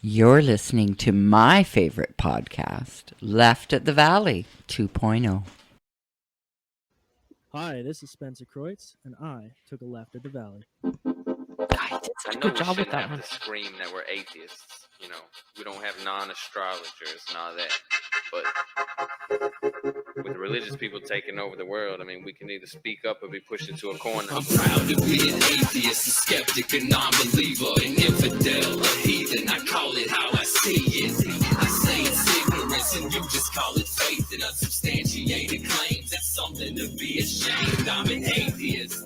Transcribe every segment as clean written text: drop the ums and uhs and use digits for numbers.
You're listening to my favorite podcast, Left at the Valley 2.0. Hi, this is Spencer Kreutz, and I took a left at the valley. I did such a good job with that one. To scream that we're atheists, you know, we don't have non-astrologers and all that. But with religious people taking over the world, I mean, we can either speak up or be pushed into a corner. I'm proud to be an atheist, a skeptic, a non-believer, an infidel, a heathen. I call it how I see it. I say it's ignorance, and you just call it faith and unsubstantiated claims. That's something to be ashamed. I'm an atheist.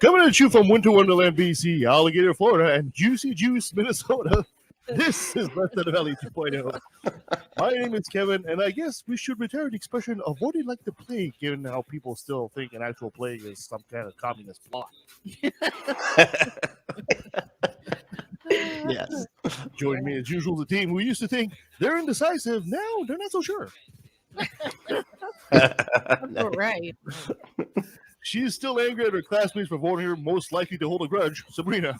Coming at you from Winter Wonderland, BC, Alligator, Florida, and Juicy Juice, Minnesota, this is Left at the Valley 2.0. My name is Kevin, and I guess we should retire the expression avoiding like the plague, given how people still think an actual plague is some kind of communist plot. Yes. Join me as usual, the team who used to think they're indecisive. Now they're not so sure. Nice. Right. She's still angry at her classmates for voting her most likely to hold a grudge, Sabrina.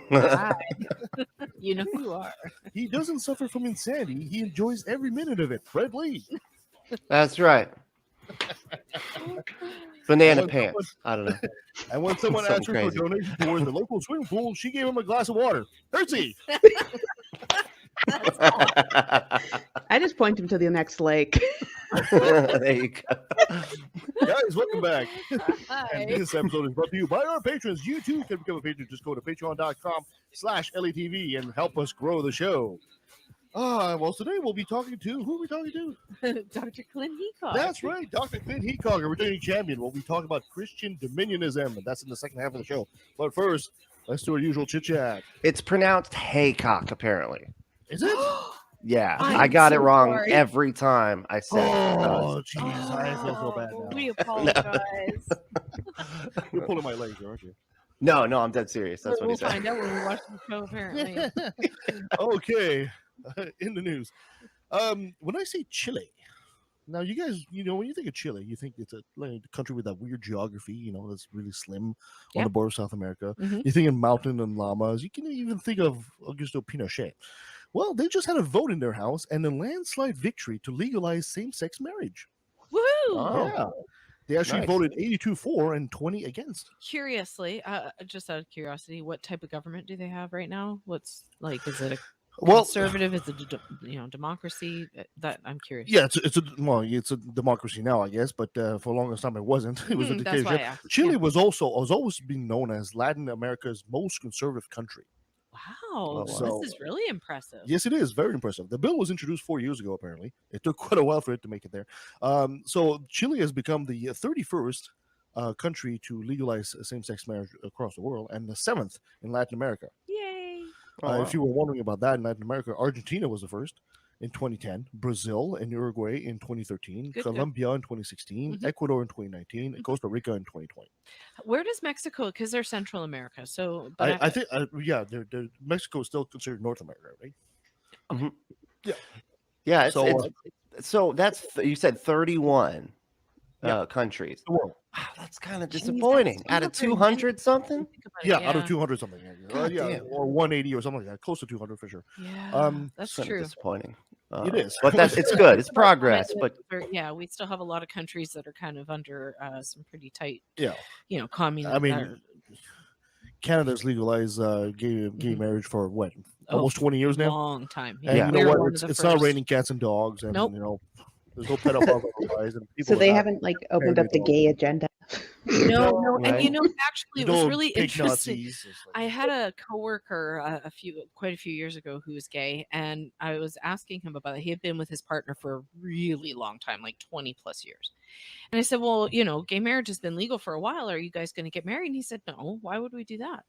Hi. You know who you are. He doesn't suffer from insanity. He enjoys every minute of it. Fred Lee. That's right. Banana pants. I don't know. And when someone Something asked her for a crazy. donation towards the local swimming pool, she gave him a glass of water. Hertzie. I just point him to the next lake. There you go. Guys, welcome back. Hi. And this episode is brought to you by our patrons. You too can become a patron. Just go to patreon.com/LATV and help us grow the show. Well, today we'll be talking to, who are we talking to? Dr. Clint Haycock. That's right, Dr. Clint Haycock, our returning champion. We'll be talking about Christian Dominionism, and that's in the second half of the show. But first, let's do our usual chit chat. It's pronounced Heacock, apparently. Is it? Yeah, I'm I got it so wrong sorry. every time I said it. Oh, jeez, I feel so bad now. We apologize. You're pulling my legs, aren't you? No, I'm dead serious. That's what We'll he said. find out when we watch the show, apparently. Okay, in the news. When I say Chile, now you guys, when you think of Chile, you think it's a country with that weird geography, that's really slim on Yeah. the border of South America. Mhm. You think of mountain and llamas. You can even think of Augusto Pinochet. Well, they just had a vote in their house and a landslide victory to legalize same-sex marriage. Woo! Oh. Yeah. They actually Nice. voted 82 for and 20 against. Curiously, just out of curiosity, what type of government do they have right now? What's like? Is it a Well, conservative? Is it a democracy? That I'm curious. yeah, it's a democracy now, I guess, but for the longest time it wasn't. It was a Mhm, that's why I dictatorship. asked. Chile Yeah. was always been known as Latin America's most conservative country. Wow, So- this is really impressive. Yes, it is very impressive. The bill was introduced 4 years ago. Apparently, it took quite a while for it to make it there. So Chile has become the 31st country to legalize same-sex marriage across the world, and the 7th in Latin America. Yay! Oh, If you were wondering about that in Latin America, Argentina was the first in 2010, Brazil and Uruguay in 2013, Good. Colombia in 2016, Mhm. Ecuador in 2019, and Mhm. Costa Rica in 2020. Where does Mexico? Because they're Central America. So, but I think, Mexico is still considered North America, right? yeah. So, So that's you said 31 Yeah. countries. The world. Wow, that's kind of Jeez, disappointing. that's Out of not very 200 something. think about it, Yeah, out of 200 something. God Yeah, damn. or 180 or something like that. Close to 200 for sure. Yeah, that's Kind of true. disappointing. It is. but it's good. It's progress. But Yeah, we still have a lot of countries that are kind of under some pretty tight, Yeah. communist. I mean, Canada's legalized gay Mhm. marriage for what? Oh, Almost 20 years now? long time. And Yeah. you know We're what? one of the It's not first. raining cats and dogs, and Nope. there's no pedophiles on the rise, and people So they are not- haven't opened up the married gay agenda. No, and Right. actually, it no was really pig interesting. Nazis. It's like- I had a coworker quite a few years ago who was gay, and I was asking him about it. He had been with his partner for a really long time, like 20 plus years. And I said, well, gay marriage has been legal for a while. Are you guys going to get married? And he said, no, why would we do that?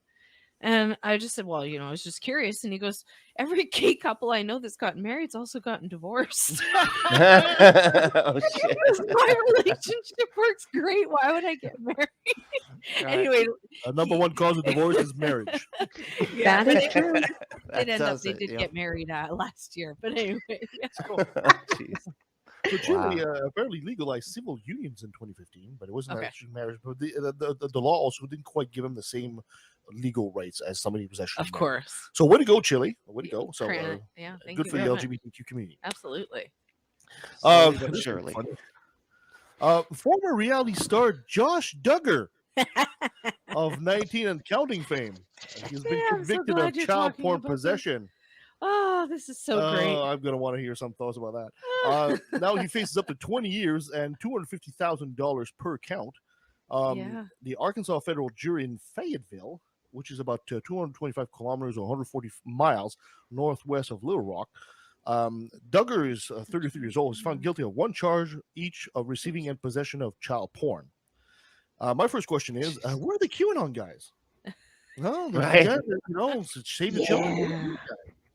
And I just said, well, I was just curious. And he goes, every gay couple I know that's gotten married's also gotten divorced. oh shit. My relationship works great. Why would I get married? Anyway, number one cause of divorce is marriage. yeah, That but is they- true. They does did it, yeah. get married last year, but anyway, yeah. Jeez. So Chile Wow. apparently legalized civil unions in 2015, but it wasn't Okay. actually marriage. But the law also didn't quite give them the same legal rights as somebody who's actually Of married. course. So way to go, Chile. Way to go. So Yeah, thank good you for the very much. LGBTQ community. Absolutely. Slowly but This is surely. funny. Former reality star Josh Duggar of 19 and counting fame. He's been Yeah, I'm so convicted glad of you're child talking porn about this. possession. Oh, this is so great. I'm going to want to hear some thoughts about that. Now he faces up to 20 years and $250,000 per count. Yeah. The Arkansas federal jury in Fayetteville, which is about 225 kilometers or 140 miles northwest of Little Rock. Duggar is 33 years old. He's found guilty of one charge each of receiving and possession of child porn. My first question is, where are the QAnon guys? No, the Right. guys that, save the children.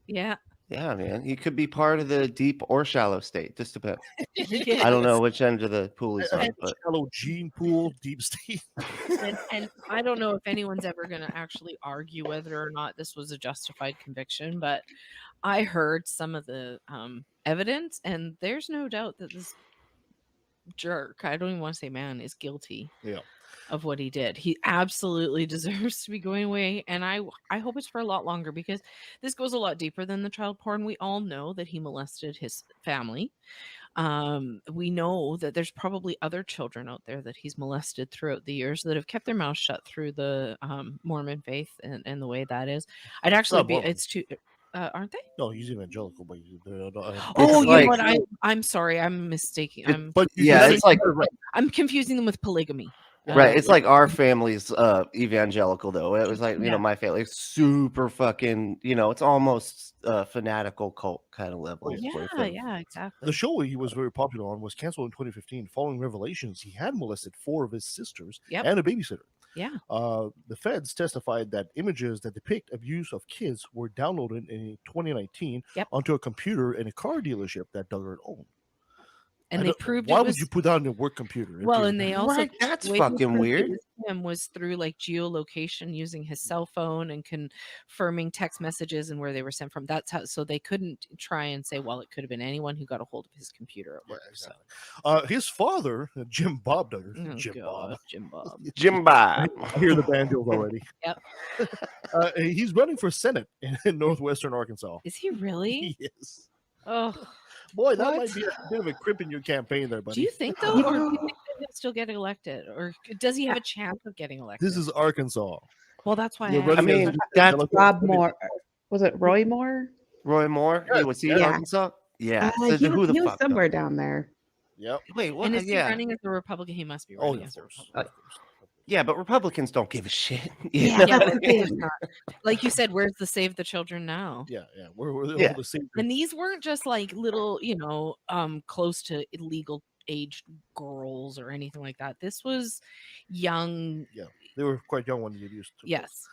Yeah. Yeah, man. He could be part of the deep or shallow state. Just depends. Yes. I don't know which end of the pool he's on, but Shallow gene pool, deep state. And I don't know if anyone's ever going to actually argue whether or not this was a justified conviction, but I heard some of the evidence, and there's no doubt that this jerk, I don't even want to say man, is guilty. Yeah. Of what he did. He absolutely deserves to be going away, and I hope it's for a lot longer, because this goes a lot deeper than the child porn. We all know that he molested his family. We know that there's probably other children out there that he's molested throughout the years that have kept their mouths shut through the Mormon faith and the way that is. I'd actually be Mormon. it's too aren't they? No, he's evangelical, but Oh, you like- know what? I'm sorry, I'm mistaking. it's like I'm confusing them with polygamy. right. It's like our family's evangelical though. It was like, Yeah. my family is super fucking, it's almost fanatical cult kind of level. Yeah, exactly. The show he was very popular on was canceled in 2015 following revelations he had molested 4 of his sisters and a babysitter. Yeah. The feds testified that images that depict abuse of kids were downloaded in 2019 onto a computer in a car dealership that Duggar owned. And they proved why it would was, you put that on your work computer? well, and they also Right, that's the way they fucking proved it weird. was him was through like geolocation using his cell phone and confirming text messages and where they were sent from. That's how, so they couldn't try and say, well, it could have been anyone who got a hold of his computer at work. His father, Jim Bob Duggar, Oh, Jim God, Bob, Jim Bob. I hear the banjos already. Yep. He's running for Senate in northwestern Arkansas. Is he really? Yes. Oh, boy, that might be a bit of a crimp in your campaign there, buddy. do you think though, or do you think that he'll still get elected, or does he have a chance of getting elected? This is Arkansas. Well, that's why You're I running mean, as- that's Rob Moore. Was it Roy Moore? Roy Moore. Was he in Yeah. Arkansas? Yeah. He So who was, the he was fuck? somewhere down there. Yep. Wait, what? And is he Yeah. running as a Republican? He must be Oh, running yeah, as of a course. Republican. Yeah, but Republicans don't give a shit. Yeah. know? Yeah, but there's not. Like you said, where's the Save the Children now? Yeah. We're Yeah. the same. And these weren't just like little, close to illegal aged girls or anything like that. This was young. Yeah, they were quite young when they abused. Yes.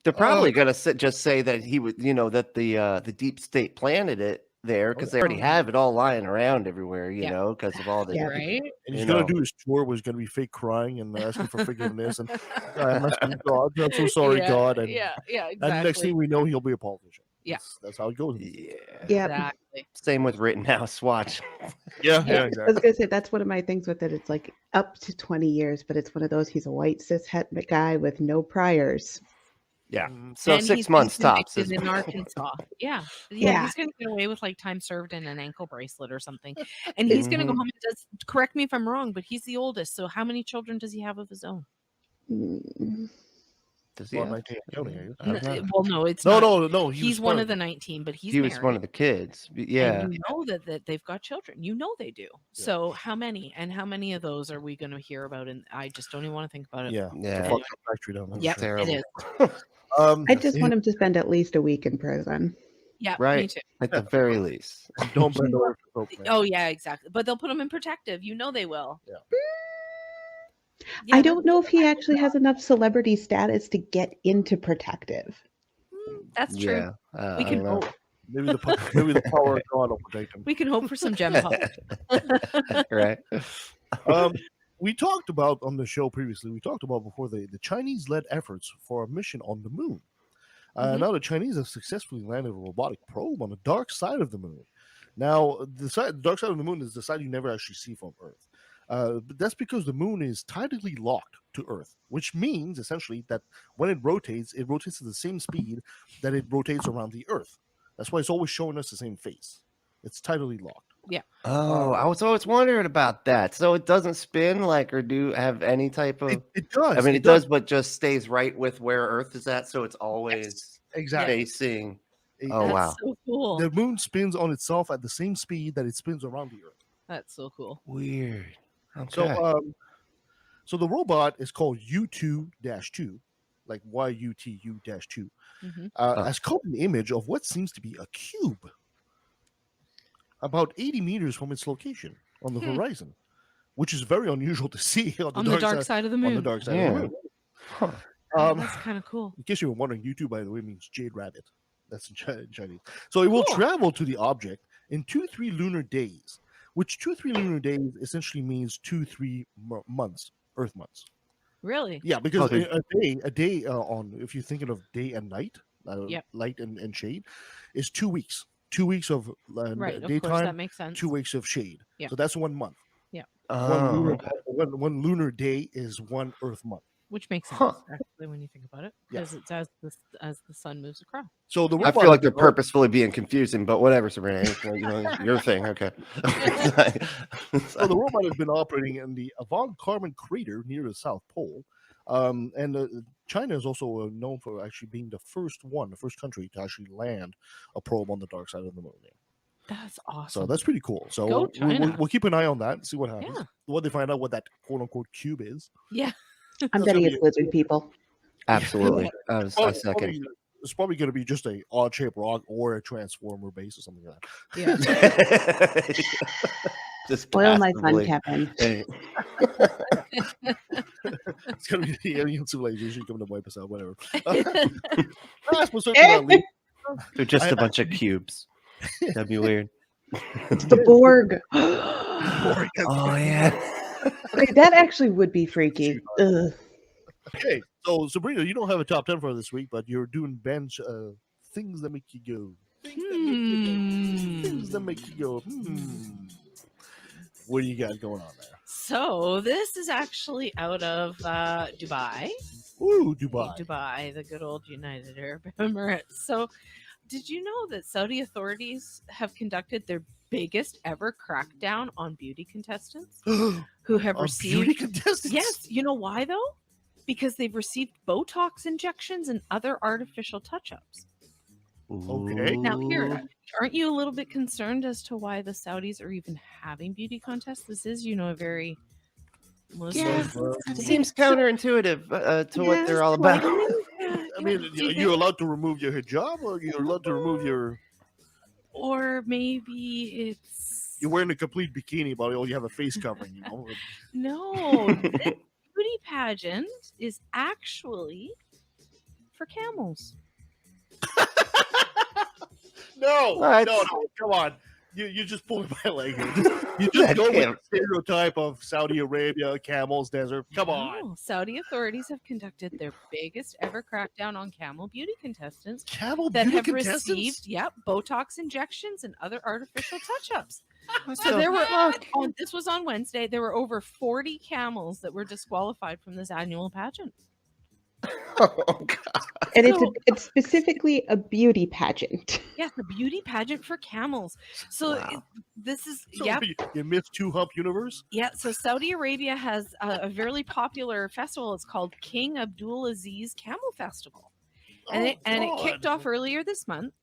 They're probably gonna just say that he would, that the deep state planted it there because they already have it all lying around everywhere, Yeah. because of all the Right? And he's you gonna know. do his tour was gonna be fake crying and asking for forgiveness and I'm asking God, I'm so sorry, God. And, exactly. and next thing we know, he'll be a politician. Yeah. That's how it goes. Yeah. Yeah. Exactly. Same with Rittenhouse. Watch. Yeah, I exactly. was gonna say that's one of my things with it. It's like up to 20 years, but it's one of those. He's a white cis het guy with no priors. Yeah. So And 6 he's months been tops. convicted in Arkansas. Yeah. Yeah. He's gonna get away with like time served and an ankle bracelet or something. And he's gonna go home and correct me if I'm wrong, but he's the oldest. So how many children does he have of his own? Mm. Does he Well, have- 19 counting, I guess. I don't know. Well, no, it's No, not. no. He's one of the 19, but he's He was married. one of the kids. Yeah. And you know that they've got children. You know they do. So how many? And how many of those are we going to hear about? And I just don't even want to think about it. Yeah. Yeah. The fucked up factory down there. Yep, Terrible. it is. I just want him to spend at least a week in prison. Yeah, me Right. too. At the very least. Don't bend over for soap, man. Oh yeah, exactly. But they'll put him in protective. You know they will. Yeah. Yeah, I don't know if he actually has enough celebrity status to get into protective. That's true. Yeah. We I can don't know. hope. Maybe the power of God will protect him. We can hope for some gem pop. Right. We talked about on the show previously. We talked about before the Chinese-led efforts for a mission on the moon. Now the Chinese have successfully landed a robotic probe on the dark side of the moon. Now the dark side of the moon is the side you never actually see from Earth. But that's because the moon is tidally locked to Earth, which means essentially that when it rotates at the same speed that it rotates around the Earth. That's why it's always showing us the same face. It's tidally locked. Yeah. Oh, I was always wondering about that. So it doesn't spin or do have any type of. It does. I mean, it does, but just stays right with where Earth is at, so it's always exactly facing. It- Oh That's wow, so cool. The moon spins on itself at the same speed that it spins around the Earth. That's so cool. weird. Okay. So the robot is called U2-2, like YUTU-2. Has caught an image of what seems to be a cube, about 80 meters from its location on the horizon, which is very unusual to see on the dark side of the moon. On the dark side of the moon. Huh. That's kind of cool. In case you were wondering, U2, by the way, means jade rabbit. That's in Chinese. So it will travel to the object in 2-3 lunar days, which 2-3 lunar days essentially means 2-3 months, Earth months. Really? Yeah, because a day on, if you're thinking of day and night, light and shade, is 2 weeks. 2 weeks of Right. daytime, Of course, that makes sense. 2 weeks of shade. Yeah. So that's 1 month. Yeah. One lunar day is 1 Earth month. Which makes sense, actually, when you think about it, because it's as the sun moves across. So the I feel like they're purposefully being confusing, but whatever, Sabrina. Your thing, okay. So the robot has been operating in the Avant-Kármán crater near the South Pole, and China is also known for actually being the first country to actually land a probe on the dark side of the moon. That's awesome. So that's pretty cool. So Go China. we'll keep an eye on that and see what happens. Yeah. When they find out what that quote-unquote cube is. Yeah. I'm betting it's lizard people. Absolutely. I second. It's probably going to be just a odd-shaped rock or a transformer base or something like Yeah. Just Spoil my passively. fun, Kevin. Hey. that. It's going to be the alien civilization coming to wipe us out, whatever. Last but certainly not least, They're just a bunch of cubes. That'd be weird. It's the Borg. Oh yeah. Okay, that actually would be freaky. Ugh. Okay, so Sabrina, you don't have a top 10 for this week, but you're doing bench things that make you go. Things that make you go. What do you got going on there? So this is actually out of Dubai. Ooh, Dubai. Dubai, the good old United Arab Emirates. So did you know that Saudi authorities have conducted their biggest ever crackdown on beauty contestants who have received beauty contestants? Yes, you know why though? Because they've received Botox injections and other artificial touch-ups. Okay. Now here, aren't you a little bit concerned as to why the Saudis are even having beauty contests? This is, a very Muslim. It seems counterintuitive to what they're all about. I mean, you're allowed to remove your hijab, or you're allowed to remove your. Or maybe it's You're wearing a complete bikini, but you have a face covering. no. This beauty pageant is actually for camels. No, come on. You just pulled my leg here. You just go with the stereotype of Saudi Arabia, camels, desert. Come on. No, Saudi authorities have conducted their biggest ever crackdown on camel beauty contestants that have received Botox injections and other artificial touch-ups. So there were this was on Wednesday. There were over 40 camels that were disqualified from this annual pageant. Oh God. And it's specifically a beauty pageant. Yes, a beauty pageant for camels. So this is You missed 2-hump universe. Yeah, so Saudi Arabia has a very popular festival. It's called King Abdulaziz Camel Festival, and it kicked off earlier this month.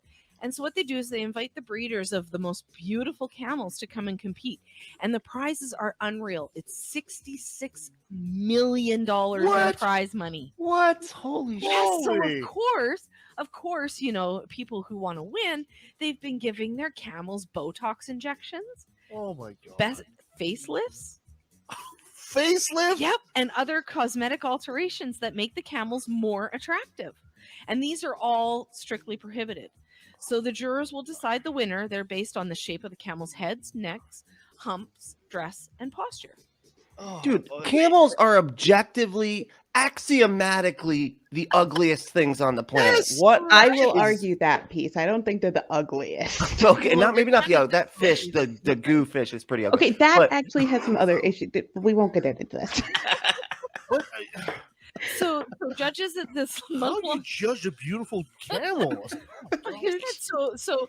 And so what they do is they invite the breeders of the most beautiful camels to come and compete, and the prizes are unreal. It's $66 million in prize money. What? Holy Yes, so shit! of course, people who want to win, they've been giving their camels Botox injections. Oh my God! Best facelifts. Facelift? Yep, and other cosmetic alterations that make the camels more attractive. And these are all strictly prohibited. So the jurors will decide the winner. They're based on the shape of the camel's heads, necks, humps, dress, and posture. Dude, camels are objectively axiomatically the ugliest things on the planet. Yes! What I will is- argue that piece. I don't think they're the ugliest. Okay, maybe not the that fish, the goo fish is pretty ugly. Okay, that but- actually has some other issues. We won't get into this. So judges at this How do you month-long judge a beautiful camel? so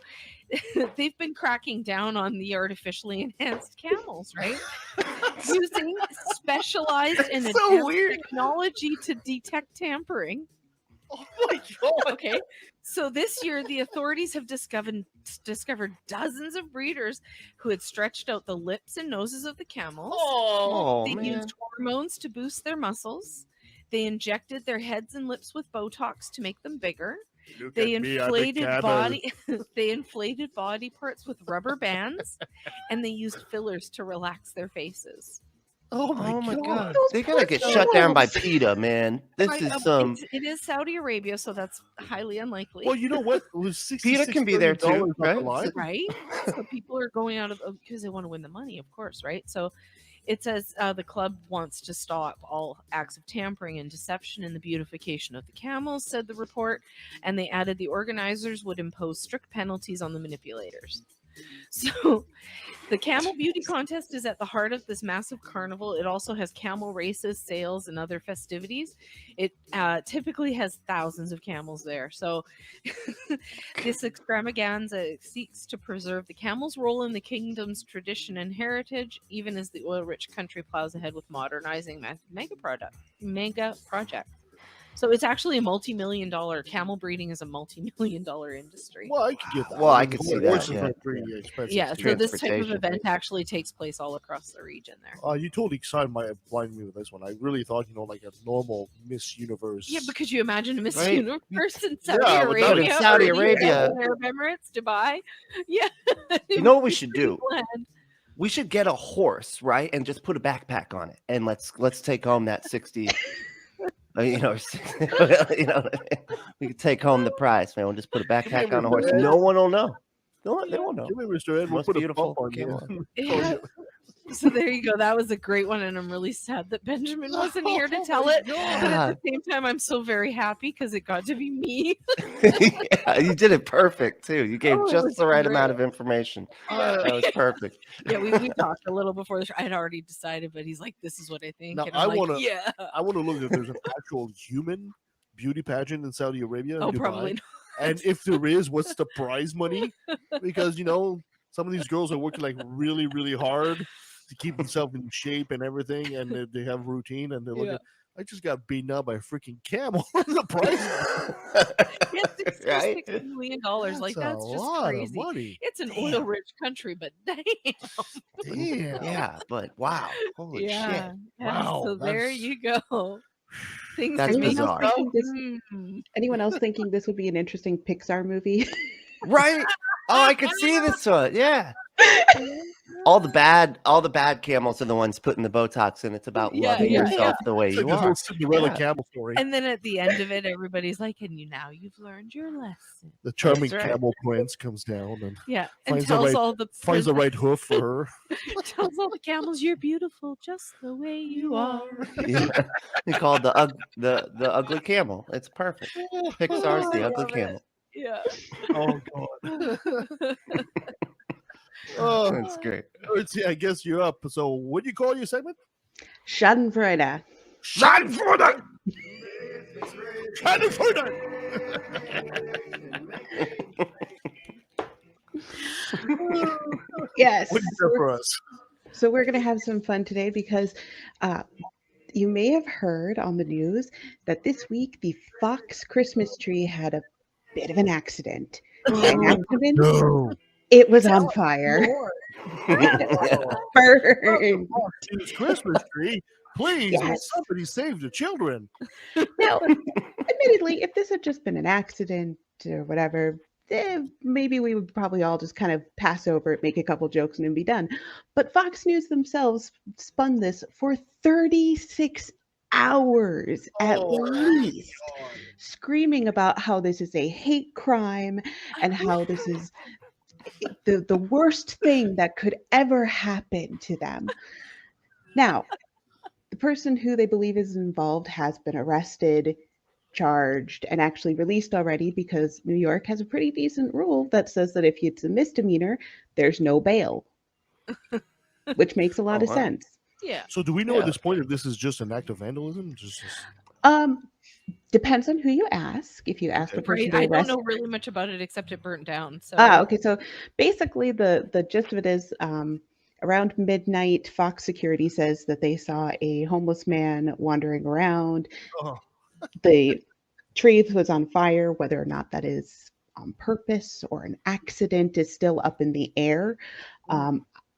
they've been cracking down on the artificially enhanced camels, right? Using specialized and So advanced weird. technology to detect tampering. Oh my god! Okay, so this year the authorities have discovered dozens of breeders who had stretched out the lips and noses of the camels. Oh, They man. used hormones to boost their muscles. They injected their heads and lips with Botox to make them bigger. Look They at me, I'm a inflated camel. they inflated body parts with rubber bands, and they used fillers to relax their faces. Oh Oh my god. Those They gotta get poor shut down by camels. PETA, man. This Right, is some it is Saudi Arabia, so that's highly unlikely. Well, you know what? It was PETA can be there too, $66 right? on the line. Right? So people are going out of because they want to win the money, of course, right? So it says the club wants to stop all acts of tampering and deception in the beautification of the camels, said the report. And they added the organizers would impose strict penalties on the manipulators. So the camel beauty contest is at the heart of this massive carnival. It also has camel races, sales, and other festivities. It typically has thousands of camels there. So this extravaganza seeks to preserve the camel's role in the kingdom's tradition and heritage, even as the oil-rich country plows ahead with modernizing mega project. So it's actually a multi-million-dollar. Camel breeding is a multi-million-dollar industry. Well, I could get that. Well, I mean, could the see that, horses yeah. are pretty expensive. Yeah, too. so this type of Transportation. event actually takes place all across the region there. You totally blinded me with this one. I really thought, like a normal Miss Universe. Yeah, because you imagine a Miss Right. Universe in Saudi Yeah, but Arabia, in Saudi or the Arabia- Arab Emirates, Dubai. Yeah. You know what we should do? Land. We should get a horse, right? And just put a backpack on it. And let's take home that 60 you know, we could take home the prize, man. We'll just put a backpack on a horse. No one will know. They won't know. Give me Mr. Ed. We'll Most put a beautiful bump on camel. you. Yeah. So there you go. That was a great one, and I'm really sad that Benjamin wasn't here to tell it. But at the same time, I'm so very happy because it got to be me. Yeah, you did it perfect too. You gave Oh, it was just the right great. amount of information. That was perfect. Yeah, we talked a little before the show. I had already decided, but he's like, "This is what I think." Now, and I'm I wanna- yeah. I want to look if there's an actual human beauty pageant in Saudi Arabia. Oh, Dubai. probably not. And if there is, what's the prize money? Because some of these girls are working like really, really hard to keep themselves in shape and everything, and they have routine, and they're looking. Yeah. I just got beaten up by a freaking camel. The prize. Yeah, Right? $60 million. Like That's that's a just lot crazy. of money. It's an Damn. oil-rich country, but damn. Damn. Yeah, but wow. Holy Yeah. shit. Wow, So there that's- you go. Things That's that make us bizarre. go, This- Anyone else thinking this would be an interesting Pixar movie? Right? Oh, I could see this one. Yeah. All the bad camels are the ones putting the Botox in. It's about Yeah, loving yeah, yourself the way It's like you this are. little Cinderella Yeah. camel story. And then at the end of it, everybody's like, "And now you've learned your lesson." The charming That's right. camel prince comes down and Yeah, and Finds the tells right- all the finds the right hoof for her. tells all the camels, "You're beautiful, just the way you are." Yeah. They called the ugly camel. It's perfect. Pixar's The I Ugly love it. Camel. Yeah. Oh god. Oh, That's great. let's see, I guess you're up. So, what do you call your segment? Schadenfreude. Schadenfreude. Schadenfreude. Yes. What do you got for us? So we're going to have some fun today because you may have heard on the news that this week the Fox Christmas tree had a bit of an accident. An accident? No. It was on fire. Burned. Fox's Christmas tree. Please, will Yes. somebody save the children. Now, admittedly, if this had just been an accident or whatever, maybe we would probably all just kind of pass over it, make a couple jokes, and then be done. But Fox News themselves spun this for 36 hours at least, screaming about how this is a hate crime and how this is the worst thing that could ever happen to them. Now, the person who they believe is involved has been arrested, charged, and actually released already, because New York has a pretty decent rule that says that if it's a misdemeanor, there's no bail, which makes a lot of wow. sense. Yeah. So do we know Yeah. at this point if this is just an act of vandalism? Just Depends on who you ask. If you ask the person Right. to I don't arrest, know really much about it except it burnt down. So okay. So basically, the gist of it is, around midnight, Fox Security says that they saw a homeless man wandering around. oh, The tree was on fire. Whether or not that is on purpose or an accident is still up in the air.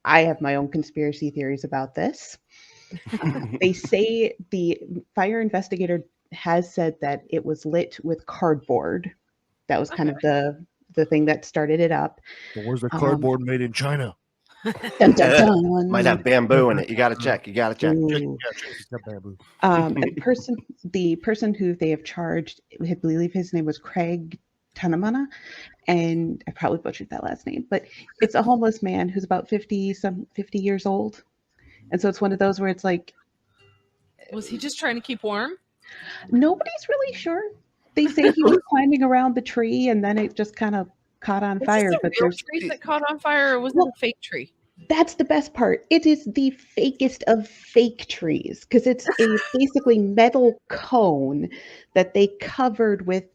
I have my own conspiracy theories about this. They say the fire investigator has said that it was lit with cardboard. That was kind of the thing that started it up. so where's the cardboard made in China? Dun, dun, dun. Might have bamboo in it. You got to check. You got to check. Ooh. It's got bamboo. And the person who they have charged, I believe his name was Craig Tanamana, and I probably butchered that last name, but it's a homeless man who's about 50 years old. And so it's one of those where it's like, was he just trying to keep warm? nobody's really sure. They say he was climbing around the tree and then it just kind of caught on fire. But But tree that caught on fire, or was it a fake tree? that's the best part. It is the fakest of fake trees, because it's a basically metal cone that they covered with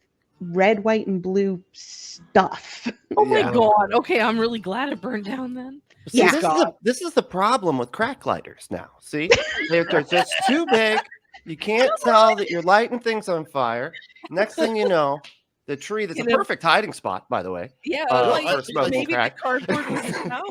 red, white, and blue stuff. Oh my Yeah. god. Okay, I'm really glad it burned down then. See, Yeah. this is the problem with crack lighters now. See, they're just too big. You can't tell that you're lighting things on fire. Next thing you know, the tree that's a perfect hiding spot, by the way. Yeah, for smoking maybe crack. the cardboard was his house.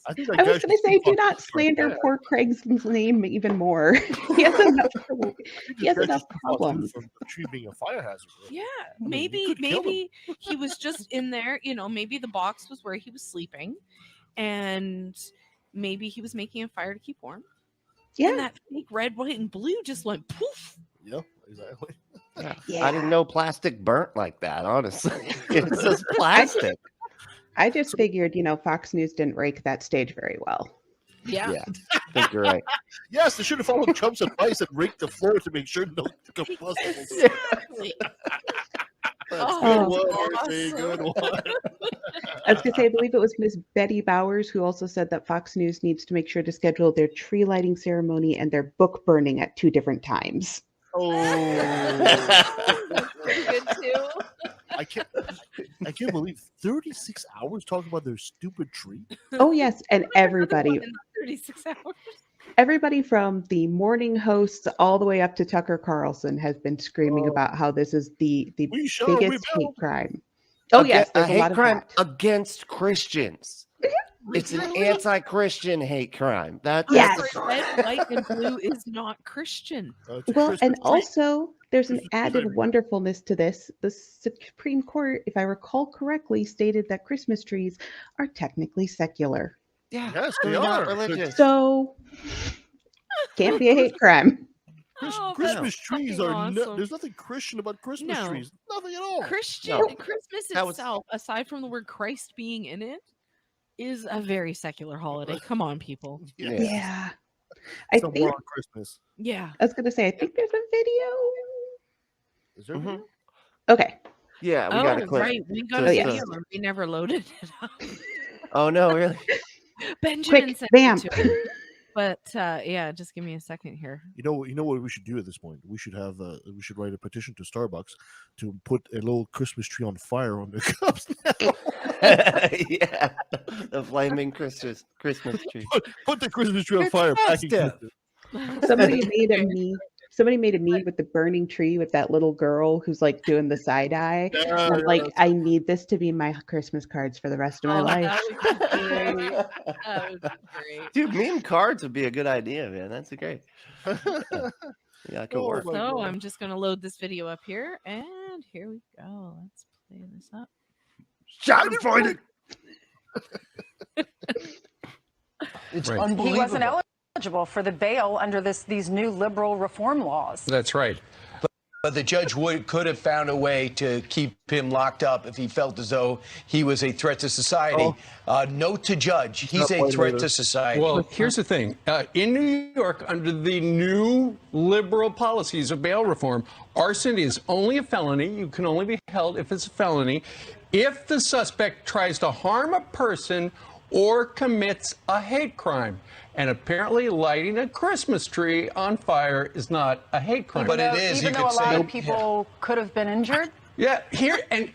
I think I was going to say, do not slander poor Craig's name even more. He has enough problems. From the tree being a fire hazard. Yeah, mean, maybe you could kill he was just in there, maybe the box was where he was sleeping, and maybe he was making a fire to keep warm. Yeah. And that fake red, white, and blue just went poof. Yeah, exactly. Yeah. I didn't know plastic burnt like that, honestly. It's just plastic. I just figured, Fox News didn't rake that stage very well. Yeah. Yeah, I think you're right. Yes, they should have followed Trump's advice and raked the floor to make sure no combustibles. Exactly. Good one, Mercy, good one. I was going to say, I believe it was Miss Betty Bowers who also said that Fox News needs to make sure to schedule their tree lighting ceremony and their book burning at 2 different times. Oh, Pretty good too. I can't believe 36 hours talking about their stupid tree. Oh, yes. And everybody, In 36 hours. everybody from the morning hosts all the way up to Tucker Carlson has been screaming about how this is the We shall biggest rebel. hate crime. Oh, yes. A There's a hate lot of crime that. against Christians. It's an anti-Christian hate crime. That's Yes. Red, white, and blue is not Christian. It's a Well, Christmas and tree. also there's an Christmas added tree. wonderfulness to this. The Supreme Court, if I recall correctly, stated that Christmas trees are technically secular. yeah. Yes, they They're not are. religious. So can't be a hate crime. Oh, Christmas that's trees fucking are awesome. there's nothing Christian about Christmas No. trees. Nothing at all. Christian No. Christmas That was- itself, aside from the word Christ being in it, is a very secular holiday. Come on, people. Yeah. Yeah. I It's a think war on Christmas. Yeah. I was gonna say, I think there's a video. Is there? Mhm. Okay. Yeah, we got a clip. right. We got to- a yes. video and we never loaded it up. Oh no, really? Benjamin Quick, sent vamp. it to me. But yeah, just give me a second here. You know what we should do at this point? We should write a petition to Starbucks to put a little Christmas tree on fire on their cups. Yeah, the flaming Christmas tree. Put the Christmas tree on It's fire. festive. Somebody made a meme. Somebody made a meme with the burning tree with that little girl who's like doing the side eye. And I'm like, I need this to be my Christmas cards for the rest of my life. That would be great. That would be great. Dude, meme cards would be a good idea, man. That's great. Yeah, it could Oh, work. my So God. I'm just gonna load this video up here, and here we go. Let's play this up. Schadenfreude. It's Right. unbelievable. He wasn't eligible for the bail under these new liberal reform laws. That's right. But the judge could have found a way to keep him locked up if he felt as though he was a threat to society. Note to judge, he's a threat to society. Well, here's the thing. In New York, under the new liberal policies of bail reform, arson is only a felony. You can only be held if it's a felony. If the suspect tries to harm a person or commits a hate crime. And apparently lighting a Christmas tree on fire is not a hate crime. But it is. Even though a lot of people could have been injured? Yeah,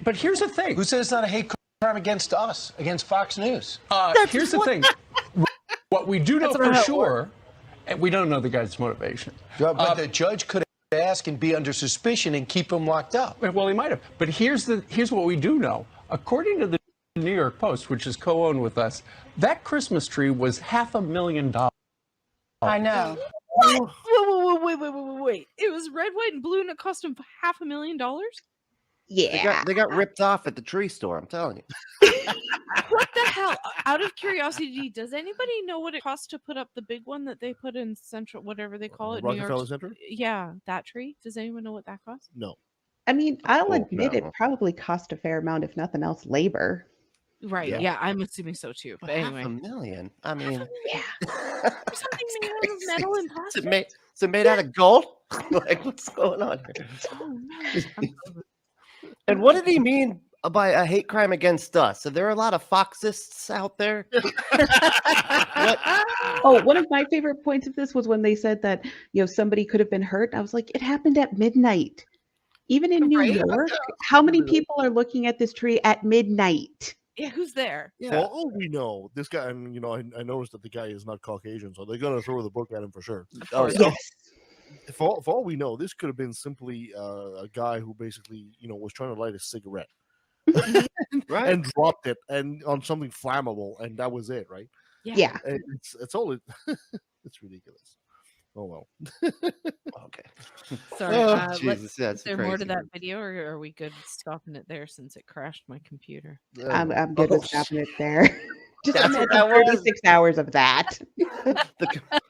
but here's the thing. Who says it's not a hate crime against us, against Fox News? Here's the thing. What we do know for sure, and we don't know the guy's motivation. But the judge could ask and be under suspicion and keep him locked up. Well, he might have. But here's what we do know. According to the New York Post, which is co-owned with us, that Christmas tree was $500,000. I know. Wait. It was red, white, and blue, and it cost him $500,000? Yeah. They got ripped off at the tree store. I'm telling you. What the hell? Out of curiosity, does anybody know what it costs to put up the big one that they put in Central, whatever they call it, New Rockefeller York? Center? Yeah, that tree. Does anyone know what that costs? No. I mean, I'll admit no. it probably cost a fair amount, if nothing else, labor. Right. Yeah, I'm assuming so too. But anyway, $500,000. I mean, something made out of metal and plastic. Is it made out of gold? Like, what's going on here? Oh, no. And what did he mean by a hate crime against us? Are there a lot of Foxists out there? Oh, one of my favorite points of this was when they said that, somebody could have been hurt. I was like, it happened at midnight. Even in New York, how many people are looking at this tree at midnight? Yeah, who's there? For all we know, this guy, and I noticed that the guy is not Caucasian, so they're gonna throw the book at him for sure. Oh, Yes. For all we know, this could have been simply a guy who basically, was trying to light a cigarette right. and dropped it and on something flammable, and that was it, right? Yeah. And it's all it's ridiculous. Oh well. Okay. Sorry. Jesus, that's is there crazy. more to that video, or are we good stopping it there since it crashed my computer? I'm good with stopping it there. Just That's imagine what that was. 36 hours of that.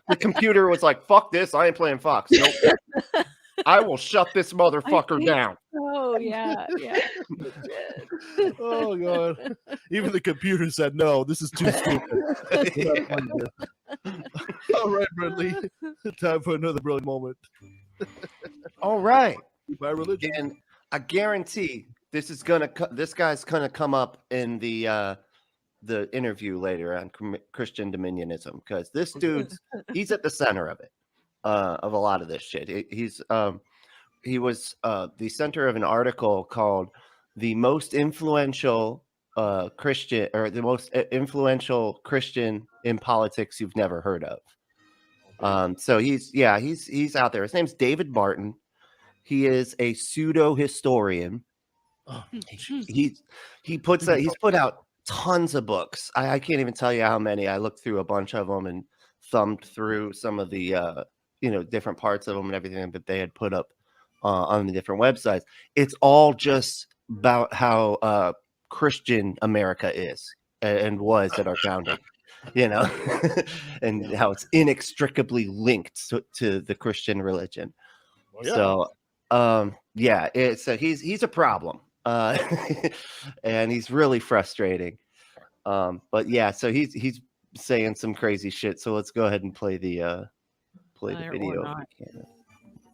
The computer was like, "Fuck this! I ain't playing Fox. Nope. I will shut this motherfucker down." Oh yeah. Oh god. Even the computer said no, this is too stupid. All right, Bradley. Time for another brilliant moment. All right. My religion. And I guarantee this guy's gonna come up in the interview later on Christian Dominionism, because this he's at the center of it, of a lot of this shit. He was the center of an article called "The Most Influential Christian" or "The Most Influential Christian in Politics You've Never Heard of." So he's out there. His name's David Martin. He is a pseudo historian. Oh, He's put out tons of books. I can't even tell you how many. I looked through a bunch of them and thumbed through some of the different parts of them and everything that they had put up on the different websites. It's all just about how Christian America is and was at our founding, and how it's inextricably linked to the Christian religion. Well, yeah. So he's a problem. And he's really frustrating. But yeah, so he's saying some crazy shit. So let's go ahead and play the video.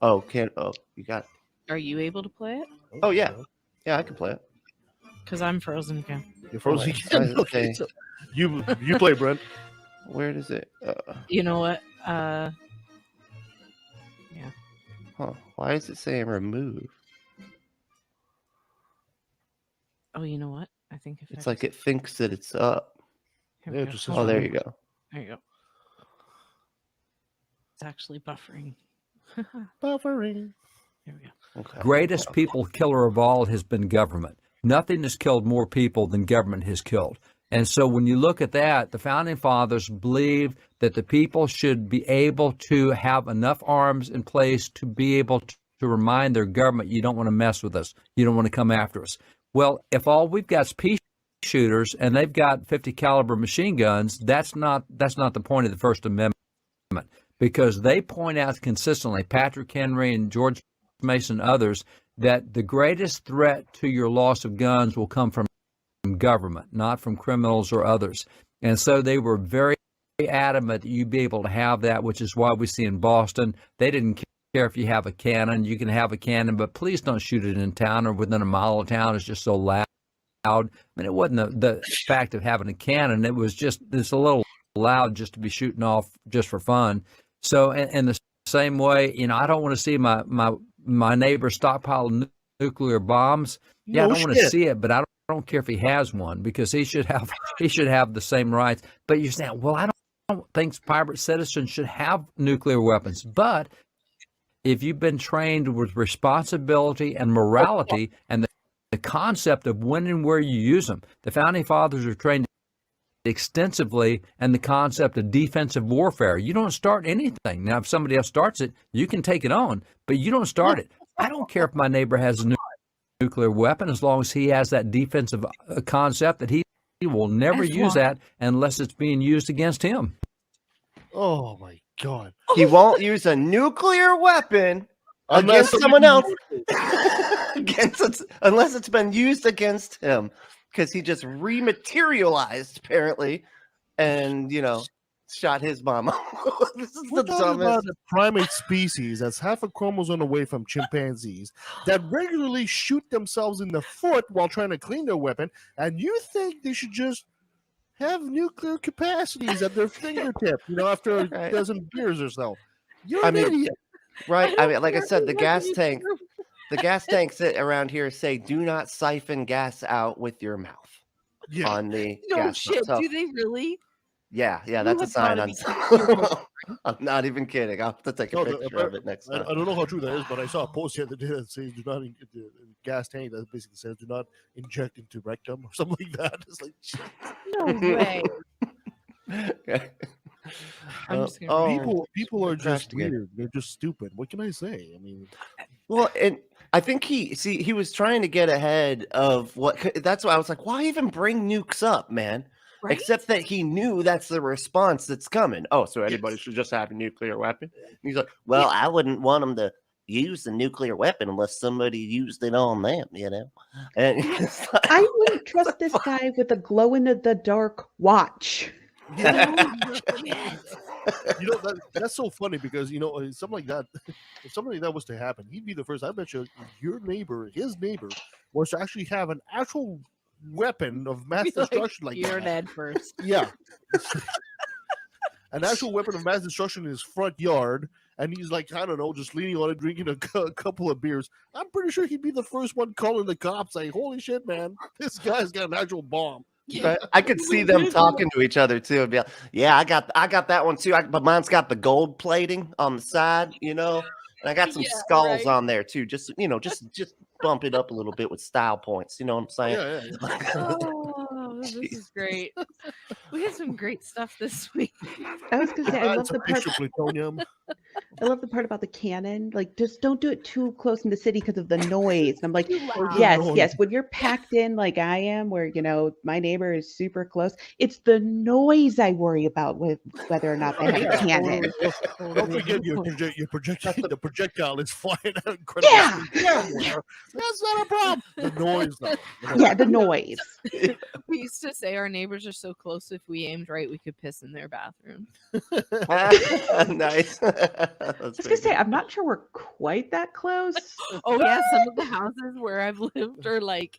You got it. Are you able to play it? Oh yeah. Yeah, I can play it. Because I'm frozen again. You're frozen again. Okay. So you play, Brent. Where does it? You know what? Huh. Why is it saying remove? Oh, you know what? I think if It's like it thinks that it's up. Here we Yeah, go. just Oh, there you go. There you go. It's actually buffering. Buffering. Here we go. Okay. Greatest people killer of all has been government. Nothing has killed more people than government has killed. And so when you look at that, the founding fathers believed that the people should be able to have enough arms in place to be able to remind their government, you don't want to mess with us. You don't want to come after us. Well, if all we've got is pea shooters and they've got 50 caliber machine guns, that's not the point of the First Amendment, because they point out consistently, Patrick Henry and George Mason, and others, that the greatest threat to your loss of guns will come from government, not from criminals or others. And so they were very adamant that you'd be able to have that, which is why we see in Boston, they didn't care if you have a cannon. You can have a cannon, but please don't shoot it in town or within a mile of town. It's just so loud. I mean, it wasn't the fact of having a cannon. It was just it's a little loud just to be shooting off just for fun. So in the same way, I don't want to see my neighbor stockpile nuclear bombs. Yeah, I don't want to see it, but I don't care if he has one, because he should have the same rights. But you're saying, well, I don't think private citizens should have nuclear weapons. But if you've been trained with responsibility and morality and the concept of when and where you use them, the Founding Fathers are trained extensively in the concept of defensive warfare. You don't start anything. Now, if somebody else starts it, you can take it on, but you don't start it. I don't care if my neighbor has a nuclear weapon, as long as he has that defensive concept that he will never use that unless it's being used against him. Oh my God. He won't use a nuclear weapon against someone else unless it's been used against him, because he just rematerialized apparently and shot his mama. This is We're the talking dumbest. about a primate species that's half a chromosome away from chimpanzees that regularly shoot themselves in the foot while trying to clean their weapon, and you think they should just have nuclear capacities at their fingertip, after a dozen beers or so. You're an idiot. Right. I mean, like I said, the gas tanks around here say, do not siphon gas out with your mouth on the gas. Shit, so, do they really? Yeah, that's a sign. I'm not even kidding. I'll have to take a picture of it next time. I don't know how true that is, but I saw a post the other day that says do not the gas tank that basically says do not inject into rectum or something like that. It's like no way. People are just weird. They're just stupid. What can I say? I mean, well, and I think he was trying to get ahead of what. That's why I was like, why even bring nukes up, man? Right? Except that he knew that's the response that's coming. Oh, so anybody should just have a nuclear weapon? And he's like, well, I wouldn't want them to use the nuclear weapon unless somebody used it on them, And I wouldn't trust this guy with a glow-in-the-dark watch. That's so funny because something like that. If something like that was to happen, he'd be the first. I bet you his neighbor, was to actually have an actual weapon of mass destruction, like you're Ned first. Yeah, an actual weapon of mass destruction in his front yard, and he's like, I don't know, just leaning on it, drinking a couple of beers. I'm pretty sure he'd be the first one calling the cops, saying, "Holy shit, man, this guy's got an actual bomb." Right? I could see them talking to each other too, and be like, "Yeah, I got that one too. But mine's got the gold plating on the side, and I got some skulls on there too. Just just bump it up a little bit with style points. You know what I'm saying?" Oh, this is great. We had some great stuff this week. I was gonna say, I love the part. I love the part about the cannon. Like, just don't do it too close in the city because of the noise. And I'm like, yes. When you're packed in like I am, where my neighbor is super close, it's the noise I worry about with whether or not they have a cannon. Don't forget the projectile is flying out incredibly. Yeah, that's not a problem. The noise, though. Yeah, the noise. We used to say our neighbors are so close. If we aimed right, we could piss in their bathroom. Nice. I was gonna say, I'm not sure we're quite that close. Oh yeah, some of the houses where I've lived are like,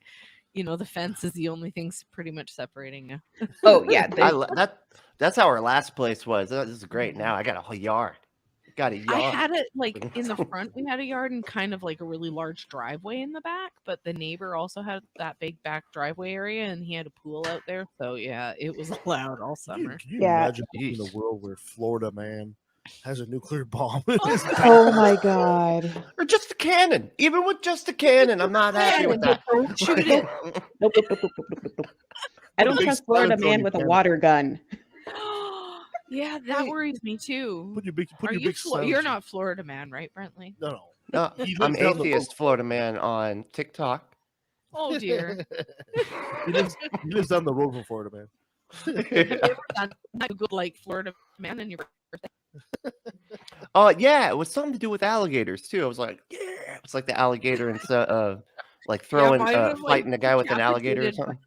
the fence is the only thing pretty much separating now. Oh yeah, that's how our last place was. This is great. Now I got a whole yard. Got a yard. I had it like in the front. We had a yard and kind of like a really large driveway in the back. But the neighbor also had that big back driveway area, and he had a pool out there. So yeah, it was loud all summer. Can you imagine in a world where Florida man has a nuclear bomb? Oh my god! Or just a cannon. Even with just a cannon, I'm not happy with that. Don't shoot it. Nope. I don't trust Florida man with a water gun. Yeah, that worries me too. You're not Florida man, right, Brentley? No. I'm atheist Florida man on TikTok. Oh dear. He lives down the road from Florida man. Good, like Florida man in your birthday. Yeah, it was something to do with alligators too. I was like, yeah, It's like the alligator and like throwing, fighting a guy with an alligator or something.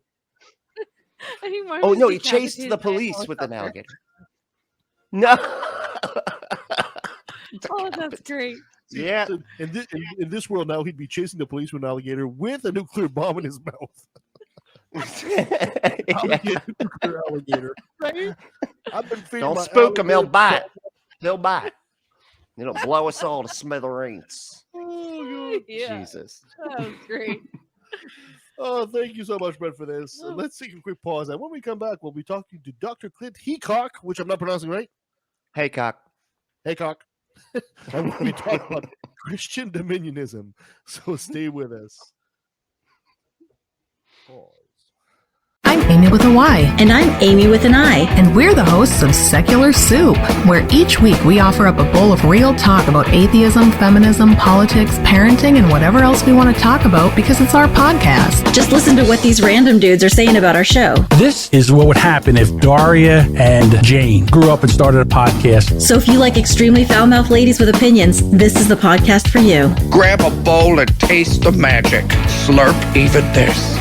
Oh no, he chased the police with an alligator. No. Oh, that's great. Yeah. So in this world now, he'd be chasing the police with an alligator with a nuclear bomb in his mouth. Nuclear alligator. Right? I've been feeding Don't my spook him. He'll alligator- bite. He'll bite. It'll blow us all to smithereens. Oh, God. Yeah. Jesus. That was great. Oh, thank you so much, Brett, for this. Let's take a quick pause. And when we come back, we'll be talking to Dr. Clint Haycock, which I'm not pronouncing right. Haycock. Haycock. And we'll be talking about Christian Dominionism. So stay with us. Pause. I'm Amy with a Y. And I'm Amy with an I. And we're the hosts of Secular Soup, where each week we offer up a bowl of real talk about atheism, feminism, politics, parenting, and whatever else we want to talk about because it's our podcast. Just listen to what these random dudes are saying about our show. This is what would happen if Daria and Jane grew up and started a podcast. So if you like extremely foul-mouthed ladies with opinions, this is the podcast for you. Grab a bowl and taste the magic. Slurp even this.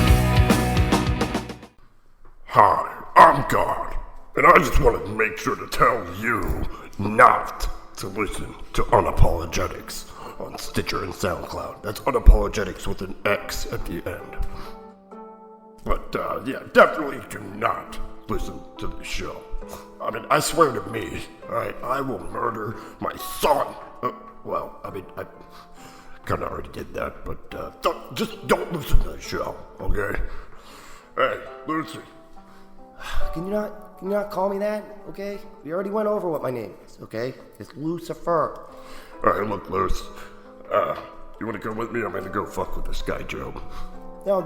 Hi, I'm God, and I just wanted to make sure to tell you not to listen to Unapologetics on Stitcher and SoundCloud. That's Unapologetics with an X at the end. But, yeah, definitely do not listen to the show. I mean, I swear to me, I will murder my son. Well, I mean, I kind of already did that, but just don't listen to the show, okay? Hey, Lucy. Can you not call me that, okay? We already went over what my name is, okay? It's Lucifer. Alright, look, Luce. You wanna come with me? I'm gonna go fuck with this guy, Joe. No,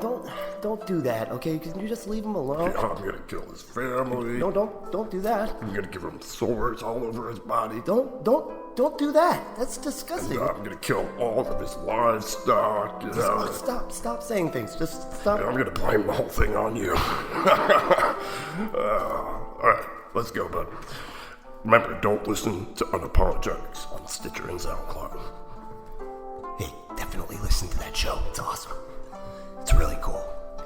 don't do that, okay? Can you just leave him alone? Yeah, I'm gonna kill his family. No, don't do that. I'm gonna give him sores all over his body. Don't do that. That's disgusting. And, I'm gonna kill all of his livestock, you know. Stop saying things. Just stop. Yeah, I'm gonna blame the whole thing on you. Alright, let's go, bud. Remember, don't listen to Unapologetics on Stitcher and SoundCloud. Hey, definitely listen to that show. It's awesome. It's really cool.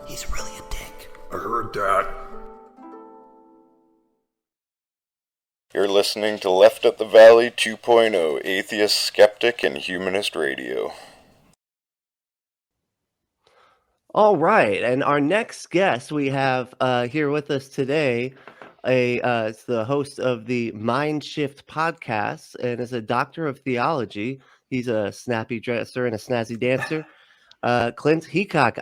He's really a dick. I heard that. You're listening to Left at the Valley 2.0, Atheist, Skeptic, and Humanist Radio. All right, and our next guest we have here with us today, is the host of the Mind Shift podcast, and is a doctor of theology. He's a snappy dresser and a snazzy dancer. Clint Haycock,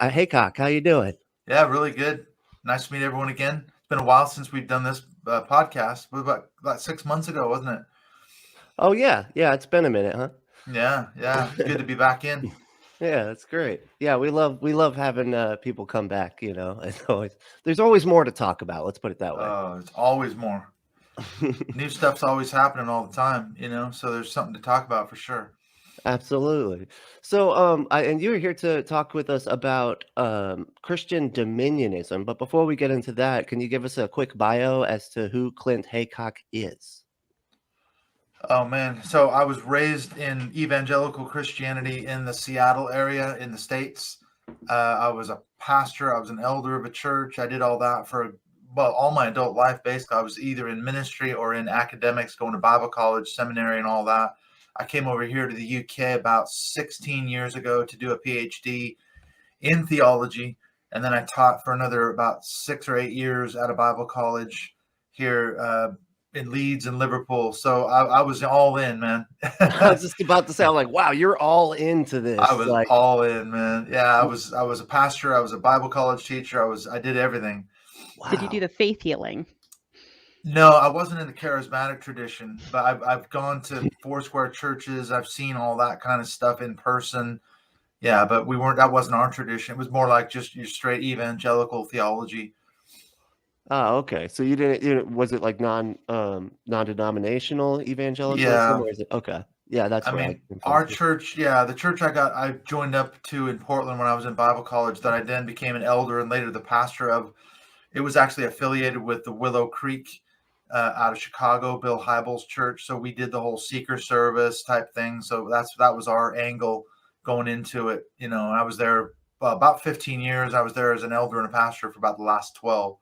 how you doing? Yeah, really good. Nice to meet everyone again. It's been a while since we've done this podcast. It was about 6 months ago, wasn't it? Oh yeah, it's been a minute, huh? Yeah. It's good to be back in. Yeah, that's great. Yeah, we love having people come back. You know, there's always more to talk about. Let's put it that way. Oh, it's always more. New stuff's always happening all the time. You know, so there's something to talk about for sure. Absolutely. So, and you were here to talk with us about Christian Dominionism. But before we get into that, can you give us a quick bio as to who Clint Haycock is? Oh man, so I was raised in evangelical Christianity in the Seattle area in the States. I was a pastor. I was an elder of a church. I did all that for all my adult life. Basically, I was either in ministry or in academics, going to Bible college, seminary, and all that. I came over here to the UK about 16 years ago to do a PhD in theology. And then I taught for another about 6 or 8 years at a Bible college here in Leeds and Liverpool. So I was all in, man. I was just about to say, I'm like, wow, you're all into this. I was all in, man. Yeah, I was a pastor. I was a Bible college teacher. I did everything. Wow. Did you do the faith healing? No, I wasn't in the charismatic tradition, but I've gone to Foursquare churches. I've seen all that kind of stuff in person. Yeah, but that wasn't our tradition. It was more like just your straight evangelical theology. Oh, okay. So you didn't was it like non-denominational evangelicalism? Yeah. Or is it okay? Yeah, that's our church. Yeah, the church I joined up to in Portland when I was in Bible college, that I then became an elder and later the pastor of. It was actually affiliated with the Willow Creek out of Chicago, Bill Hybels' church. So we did the whole seeker service type thing. So that was our angle going into it. You know, I was there about 15 years. I was there as an elder and a pastor for about the last 12.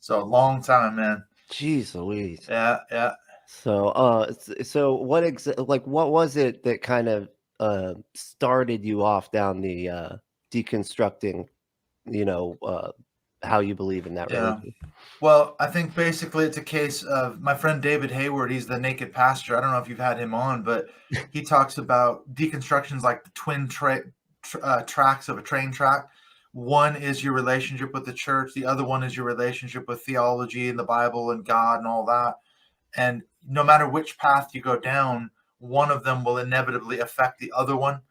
So a long time, man. Jeez Louise. Yeah, yeah. So what was it that kind of started you off down the deconstructing, how you believe in that religion? Well, I think basically it's a case of my friend David Hayward. He's the Naked Pastor. I don't know if you've had him on, but he talks about deconstructions like the twin tracks of a train track. One is your relationship with the church. The other one is your relationship with theology and the Bible and God and all that. And no matter which path you go down, one of them will inevitably affect the other one.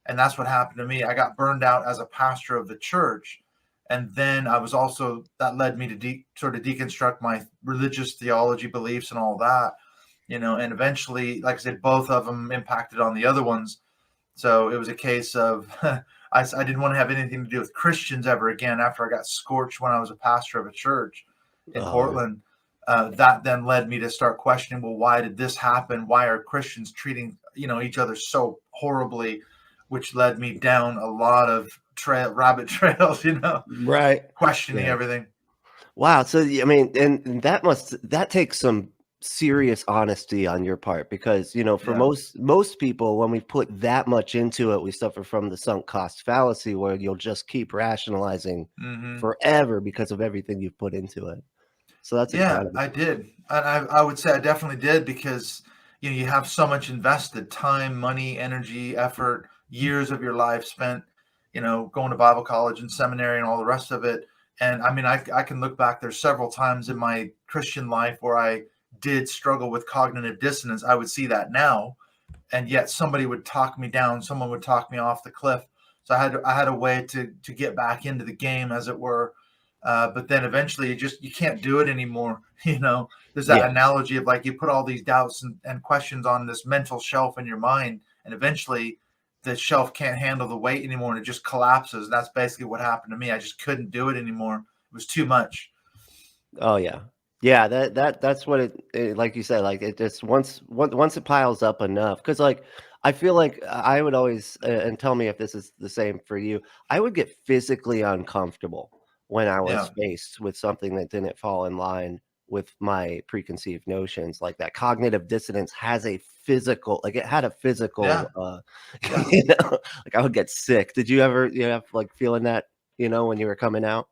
And that's what happened to me. I got burned out as a pastor of the church. And then that led me to sort of deconstruct my religious theology beliefs and all that, and eventually, like I said, both of them impacted on the other ones. So it was a case of, I didn't want to have anything to do with Christians ever again after I got scorched when I was a pastor of a church in Portland. That then led me to start questioning, well, why did this happen? Why are Christians treating, each other so horribly, which led me down a lot of rabbit trails, right, questioning everything. Wow. So I mean, and that takes some serious honesty on your part, because for most people, when we put that much into it, we suffer from the sunk cost fallacy, where you'll just keep rationalizing forever because of everything you've put into it. So that's incredible. I did, and I would say I definitely did, because you have so much invested time, money, energy, effort, years of your life spent going to Bible college and seminary and all the rest of it. And I mean, I can look back, there's several times in my Christian life where I did struggle with cognitive dissonance. I would see that now, and yet somebody would talk me down, someone would talk me off the cliff. So I had a way to get back into the game, as it were. But then eventually you can't do it anymore. There's that analogy of like, you put all these doubts and questions on this mental shelf in your mind, and eventually the shelf can't handle the weight anymore, and it just collapses. And that's basically what happened to me. I just couldn't do it anymore. It was too much. Oh yeah. Yeah. That's what it like you said, like it just once it piles up enough. Cause like, I feel like I would always, and tell me if this is the same for you, I would get physically uncomfortable when I was faced with something that didn't fall in line with my preconceived notions. Like that cognitive dissonance has a physical, like it had a physical, like I would get sick. Did you ever, have like feeling that, when you were coming out?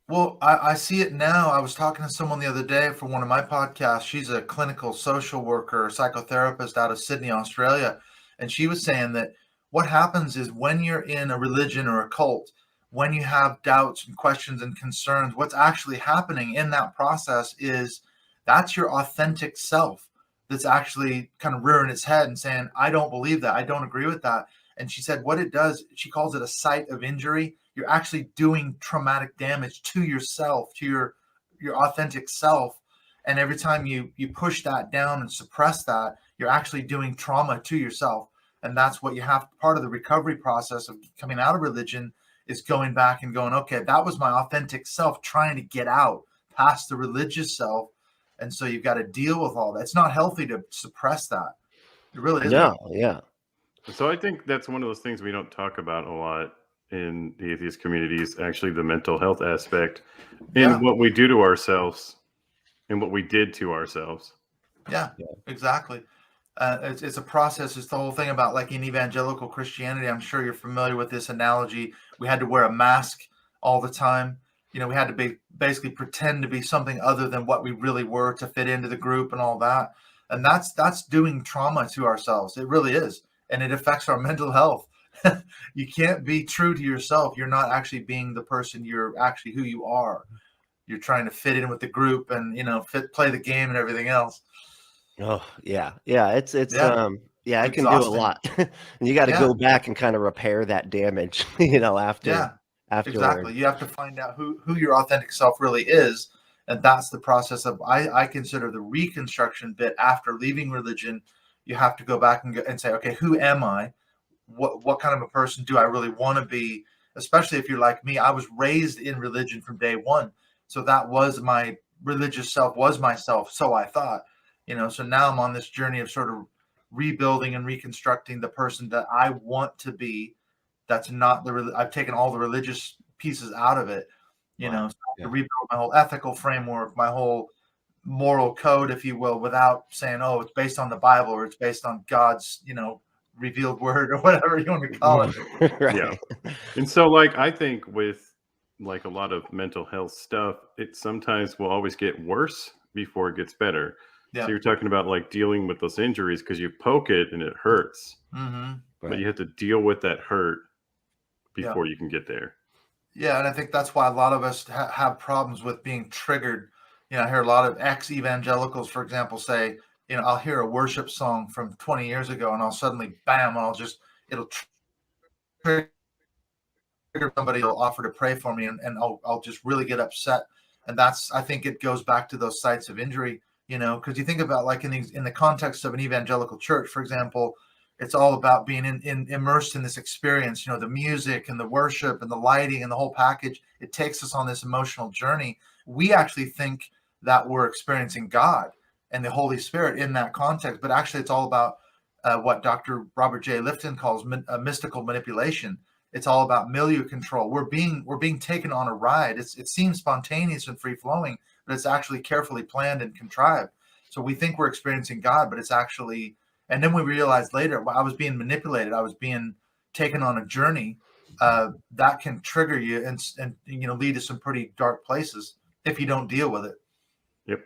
Well, I see it now. I was talking to someone the other day for one of my podcasts. She's a clinical social worker, psychotherapist out of Sydney, Australia. And she was saying that what happens is when you're in a religion or a cult, when you have doubts and questions and concerns, what's actually happening in that process is that's your authentic self that's actually kind of rearing its head and saying, I don't believe that. I don't agree with that. And she said what it does, she calls it a site of injury. You're actually doing traumatic damage to yourself, to your authentic self. And every time you push that down and suppress that, you're actually doing trauma to yourself. And that's what you have. Part of the recovery process of coming out of religion is going back and going, okay, that was my authentic self trying to get out past the religious self. And so you've got to deal with all that. It's not healthy to suppress that. It really isn't. No, yeah. So I think that's one of those things we don't talk about a lot in the atheist communities, actually the mental health aspect and what we do to ourselves and what we did to ourselves. Yeah. Exactly. It's a process. It's the whole thing about, like in evangelical Christianity, I'm sure you're familiar with this analogy. We had to wear a mask all the time. We had to basically pretend to be something other than what we really were to fit into the group and all that. And that's doing trauma to ourselves. It really is. And it affects our mental health. You can't be true to yourself. You're not actually being the person. You're actually who you are. You're trying to fit in with the group and, play the game and everything else. Oh yeah. It's it can do a lot. And you got to go back and kind of repair that damage, afterwards. Exactly. You have to find out who your authentic self really is. And that's the process of, I consider the reconstruction bit after leaving religion. You have to go back and say, okay, who am I? What kind of a person do I really want to be? Especially if you're like me, I was raised in religion from day one. So that was my religious self, was myself. So I thought. So now I'm on this journey of sort of rebuilding and reconstructing the person that I want to be that's not I've taken all the religious pieces out of it, you know, so I have to rebuild my whole ethical framework, my whole moral code, if you will, without saying, oh, it's based on the Bible or it's based on God's, you know, revealed word or whatever you want to call it. Yeah. And so, like, I think with like a lot of mental health stuff, it sometimes will always get worse before it gets better. Yeah. So you're talking about like dealing with those injuries because you poke it and it hurts, but you have to deal with that hurt before you can get there. Yeah, and I think that's why a lot of us have problems with being triggered. You know, I hear a lot of ex-evangelicals, for example, say, you know, I'll hear a worship song from 20 years ago and I'll suddenly, bam, it'll trigger somebody, will offer to pray for me and I'll just really get upset. And I think it goes back to those sites of injury, you know, because you think about like in the context of an evangelical church, for example, it's all about being immersed in this experience, you know, the music and the worship and the lighting and the whole package. It takes us on this emotional journey. We actually think that we're experiencing God and the Holy Spirit in that context, but actually it's all about what Dr. Robert J. Lifton calls mystical manipulation. It's all about milieu control. We're being taken on a ride. It seems spontaneous and free flowing, but it's actually carefully planned and contrived. So we think we're experiencing God, but it's actually, and then we realize later, well, I was being manipulated. I was being taken on a journey that can trigger you and you know, lead to some pretty dark places if you don't deal with it. Yep.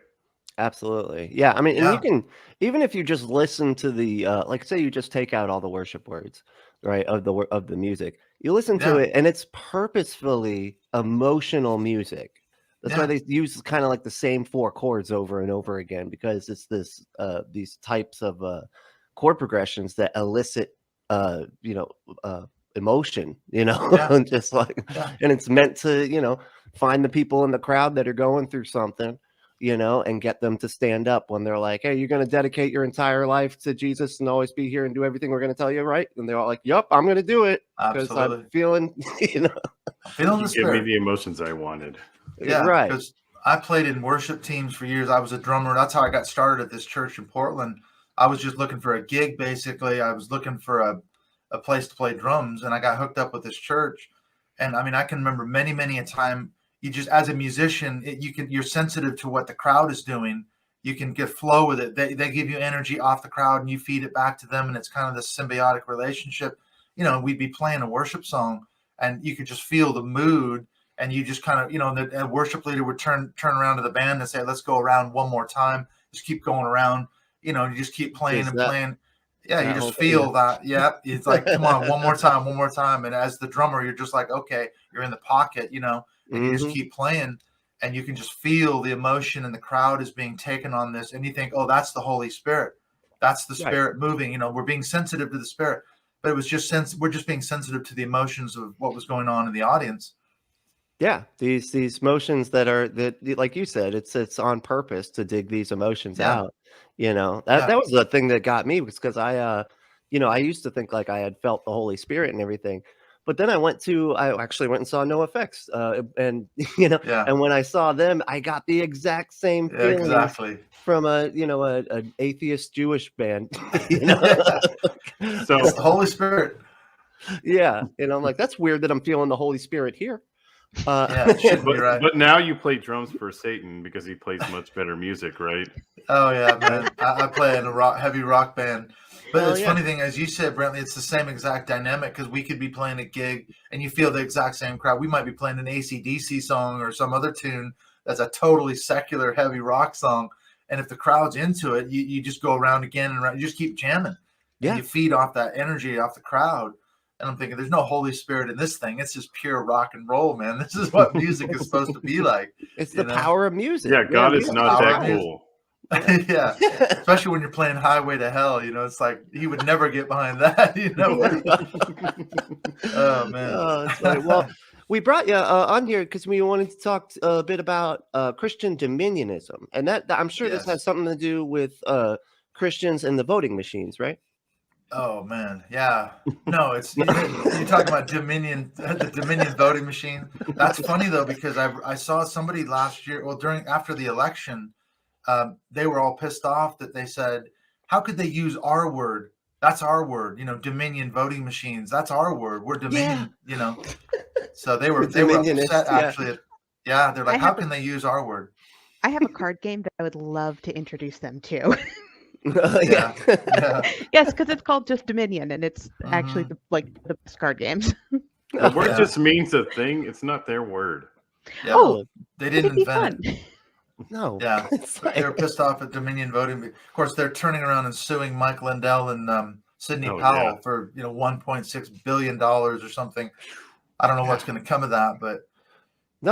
Absolutely. Yeah. I mean, and you can, even if you just listen to the, like say you just take out all the worship words, right, of the music, you listen to it and it's purposefully emotional music. That's why they use kind of like the same 4 chords over and over again, because it's these types of chord progressions that elicit, you know, emotion, you know, and just like, and it's meant to, you know, find the people in the crowd that are going through something, you know, and get them to stand up when they're like, hey, you're going to dedicate your entire life to Jesus and always be here and do everything we're going to tell you, right? And they're all like, yep, I'm going to do it because I'm feeling, you know, feeling the spirit. Give me the emotions I wanted. Yeah, right. Because I played in worship teams for years. I was a drummer. That's how I got started at this church in Portland. I was just looking for a gig, basically. I was looking for a place to play drums, and I got hooked up with this church. And I mean, I can remember many a time. You just, as a musician, you're sensitive to what the crowd is doing. You can get flow with it. They give you energy off the crowd and you feed it back to them. And it's kind of this symbiotic relationship. You know, we'd be playing a worship song and you could just feel the mood, and you just kind of, you know, the worship leader would turn around to the band and say, let's go around one more time. Just keep going around, you know, you just keep playing and playing. Yeah, you just feel that. Yeah. It's like, come on, one more time. And as the drummer, you're just like, okay, you're in the pocket, you know, and you just keep playing and you can just feel the emotion and the crowd is being taken on this. And you think, oh, that's the Holy Spirit. That's the Spirit moving. You know, we're being sensitive to the Spirit, but it was just we're just being sensitive to the emotions of what was going on in the audience. Yeah, these emotions that like you said, it's on purpose to dig these emotions out. You know, that was the thing that got me, because I you know, I used to think like I had felt the Holy Spirit and everything, but then I actually went and saw NoFX, and you know, and when I saw them, I got the exact same feeling from an atheist Jewish band. You know, so it's the Holy Spirit. Yeah, and I'm like, that's weird that I'm feeling the Holy Spirit here. But now you play drums for Satan because he plays much better music, right? Oh yeah, man. I play in a heavy rock band. But funny thing, as you said, Brantley, it's the same exact dynamic, because we could be playing a gig and you feel the exact same crowd. We might be playing an AC/DC song or some other tune that's a totally secular heavy rock song, and if the crowd's into it, you just go around again and around. You just keep jamming. And you feed off that energy off the crowd. And I'm thinking, there's no Holy Spirit in this thing. It's just pure rock and roll, man. This is what music is supposed to be like. It's the power of music. Yeah, God is not that cool. Yeah, especially when you're playing Highway to Hell. You know, it's like he would never get behind that. You know. Oh man. Oh, that's funny. Well, we brought you on here because we wanted to talk a bit about Christian Dominionism, and that I'm sure this has something to do with Christians and the voting machines, right? Oh man, yeah. No, it's you're talking about Dominion, the Dominion voting machine. That's funny though, because I saw somebody last year. Well, after the election, they were all pissed off that they said, "How could they use our word That's our word. Dominion voting machines. That's our word. We're Dominion. So they were upset actually. Yeah, they're like, how can they use our word? I have a card game that I would love to introduce them to. Yeah. Yes, because it's called just Dominion, and it's actually the best card games. The word just means a thing. It's not their word. Yeah. Oh, they didn't invent it. No. Yeah. They were pissed off at Dominion voting. Of course, they're turning around and suing Mike Lindell and Sidney Powell for $1.6 billion or something. I don't know what's going to come of that, but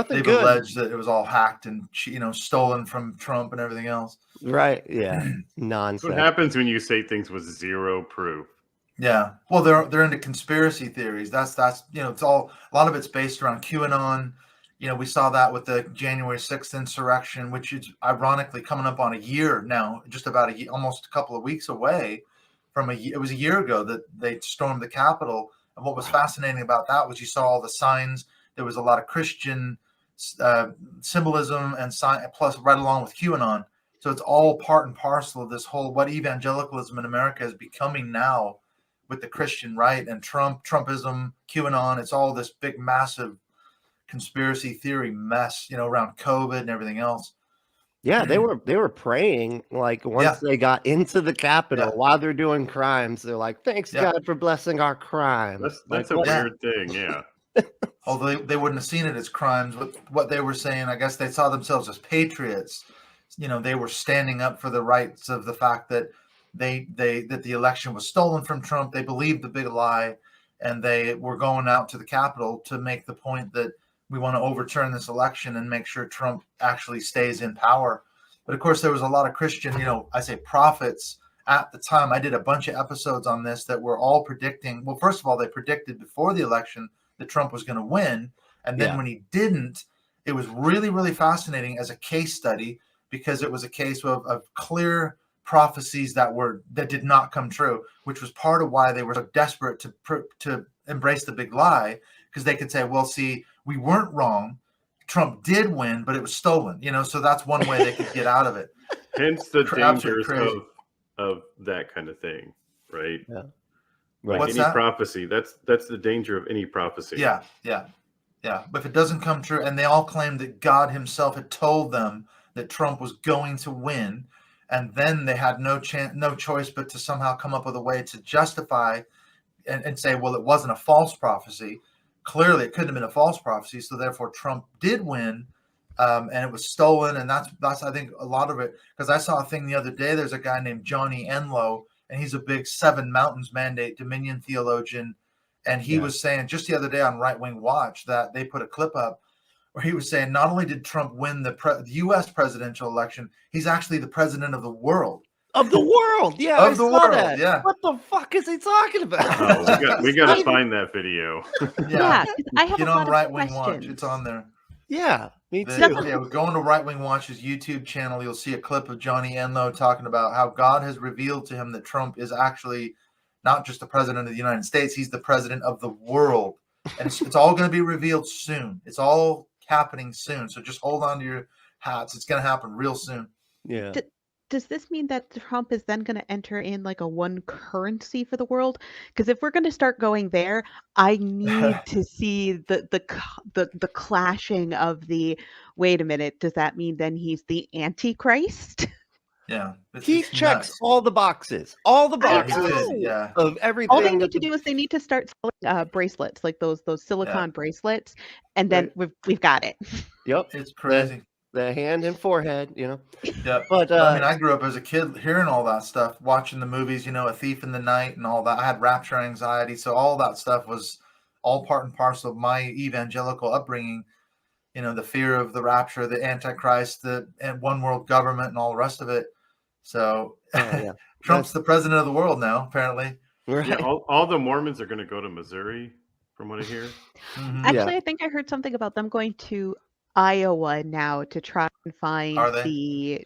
they've alleged that it was all hacked and stolen from Trump and everything else. Right? Yeah. Nonsense. What happens when you say things with zero proof? Yeah. Well, they're into conspiracy theories. That's it's all, a lot of it's based around QAnon. We saw that with the January 6th insurrection, which is ironically coming up on a year now, just about almost a couple of weeks away from it was a year ago that they stormed the Capitol. And what was fascinating about that was you saw all the signs. There was a lot of Christian symbolism and plus right along with QAnon. So it's all part and parcel of this whole, what evangelicalism in America is becoming now with the Christian right and Trumpism, QAnon. It's all this big, massive conspiracy theory mess, around COVID and everything else. Yeah, they were praying like once they got into the Capitol while they're doing crimes. They're like, "Thanks God for blessing our crimes." That's a weird thing, yeah. Although they wouldn't have seen it as crimes, what they were saying, I guess they saw themselves as patriots. They were standing up for the rights of the fact that that the election was stolen from Trump. They believed the big lie, and they were going out to the Capitol to make the point that we want to overturn this election and make sure Trump actually stays in power. But of course, there was a lot of Christian, I say prophets at the time. I did a bunch of episodes on this that were all predicting. Well, first of all, they predicted before the election that Trump was going to win. And then when he didn't, it was really, really fascinating as a case study, because it was a case of clear prophecies that did not come true, which was part of why they were so desperate to embrace the big lie, because they could say, well, see, we weren't wrong. Trump did win, but it was stolen, so that's one way they could get out of it. Hence the dangers of that kind of thing, right? Yeah. Like What's any that? prophecy, that's the danger of any prophecy. Yeah. But if it doesn't come true, and they all claimed that God himself had told them that Trump was going to win, and then they had no choice but to somehow come up with a way to justify and say, well, it wasn't a false prophecy. Clearly, it couldn't have been a false prophecy, so therefore Trump did win, and it was stolen. And that's I think a lot of it, because I saw a thing the other day. There's a guy named Johnny Enlow, and he's a big Seven Mountains Mandate Dominion theologian, and he was saying just the other day on Right Wing Watch that they put a clip up where he was saying not only did Trump win the U.S. presidential election, he's actually the president of the world. Of the world, yeah. Of the world, yeah. What the fuck is he talking about? Oh, we got to find that video. Yeah, I have Get a on lot Right of Wing questions. Watch. It's on there. Yeah, me too. Go into Right Wing Watch's YouTube channel. You'll see a clip of Johnny Enlow talking about how God has revealed to him that Trump is actually not just the president of the United States. He's the president of the world. And it's all going to be revealed soon. It's all happening soon. So just hold on to your hats. It's going to happen real soon. Yeah. Does this mean that Trump is then going to enter in like a one currency for the world? Because if we're going to start going there, I need to see the clashing of the. Wait a minute. Does that mean then he's the Antichrist? Yeah, he checks all the boxes. All the boxes. Yeah. Of everything. All they need to do is they need to start selling bracelets, like those silicone bracelets, and then we've got it. Yep, it's crazy. The hand and forehead, Yeah, but I mean, I grew up as a kid hearing all that stuff, watching the movies, A Thief in the Night and all that. I had rapture anxiety, so all that stuff was all part and parcel of my evangelical upbringing. The fear of the rapture, the Antichrist, and one world government, and all the rest of it. So Trump's the president of the world now, apparently. Right. Yeah, all the Mormons are going to go to Missouri, from what I hear. Actually, I think I heard something about them going to Iowa now to try and find the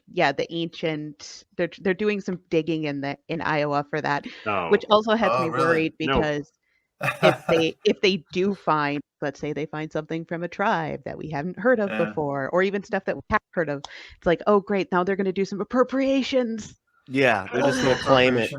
ancient. They're doing some digging in Iowa for that, which also has me worried because if they do find, let's say they find something from a tribe that we haven't heard of before, or even stuff that we have heard of, it's like, oh great, now they're going to do some appropriations. Yeah, they're just going to claim it.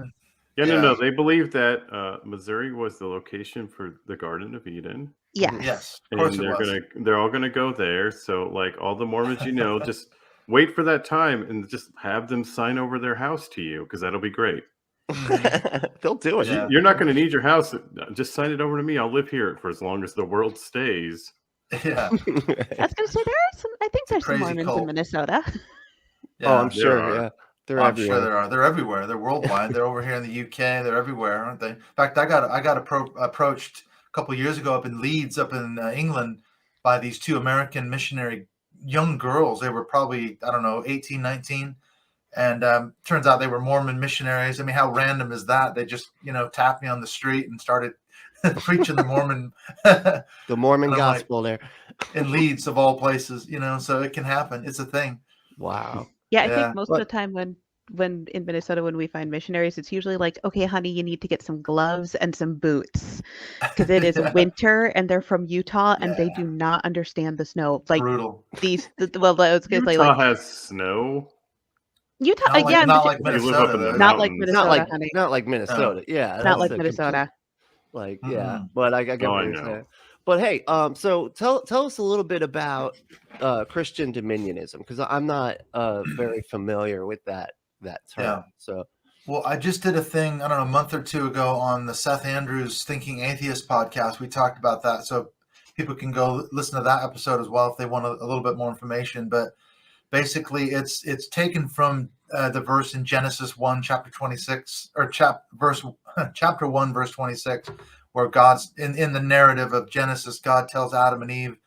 Yeah, Yeah. no. They believe that Missouri was the location for the Garden of Eden. Yes. Yes, of course And it was. they're all gonna go there. So like all the Mormons, just wait for that time and just have them sign over their house to you, because that'll be great. They'll do it. Yeah. You're not going to need your house. Just sign it over to me. I'll live here for as long as the world stays. Yeah. I was going to say I think there's some crazy Mormons cult. in Minnesota. Yeah. Oh, I'm There sure. are. Yeah, they're I'm everywhere. sure there are. They're everywhere. They're worldwide. They're over here in the UK. They're everywhere, aren't they? In fact, I got approached a couple of years ago up in Leeds, up in England, by these two American missionary young girls. They were probably, I don't know, 18, 19. And turns out they were Mormon missionaries. I mean, how random is that? They just, tapped me on the street and started preaching the Mormon, The Mormon And I'm like, gospel there. in Leeds of all places, so it can happen. It's a thing. Wow. Yeah, I Yeah. think most of the time when in Minnesota, when we find missionaries, it's usually like, okay, honey, you need to get some gloves and some boots because it is winter and they're from Utah and they do not understand the snow. Like Brutal. I was gonna say Utah like has snow. Utah, Not like- yeah, not like You live Minnesota, up in the though. not like mountains. Minnesota, honey. Not like Minnesota. Yeah, Not that's like a Minnesota. Like, Mhm. yeah, but I get Oh, what I you're know. saying. But hey, so tell us a little bit about Christian dominionism, because I'm not very familiar with that term. Yeah. So Well, I just did a thing, I don't know, a month or two ago on the Seth Andrews Thinking Atheist podcast. We talked about that. So people can go listen to that episode as well if they want a little bit more information. But basically, it's taken from the verse in Genesis 1, chapter 26, or chapter 1, verse 26, where God's in the narrative of Genesis, God tells Adam and Eve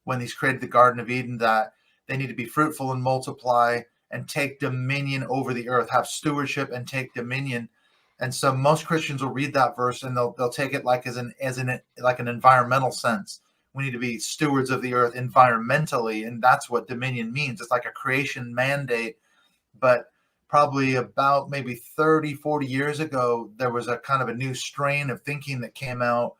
when he's created the Garden of Eden that they need to be fruitful and multiply and take dominion over the earth, have stewardship and take dominion. And so most Christians will read that verse and they'll take it like as an environmental sense. We need to be stewards of the earth environmentally, and that's what dominion means. It's like a creation mandate. But probably about maybe 30, 40 years ago, there was a kind of a new strain of thinking that came out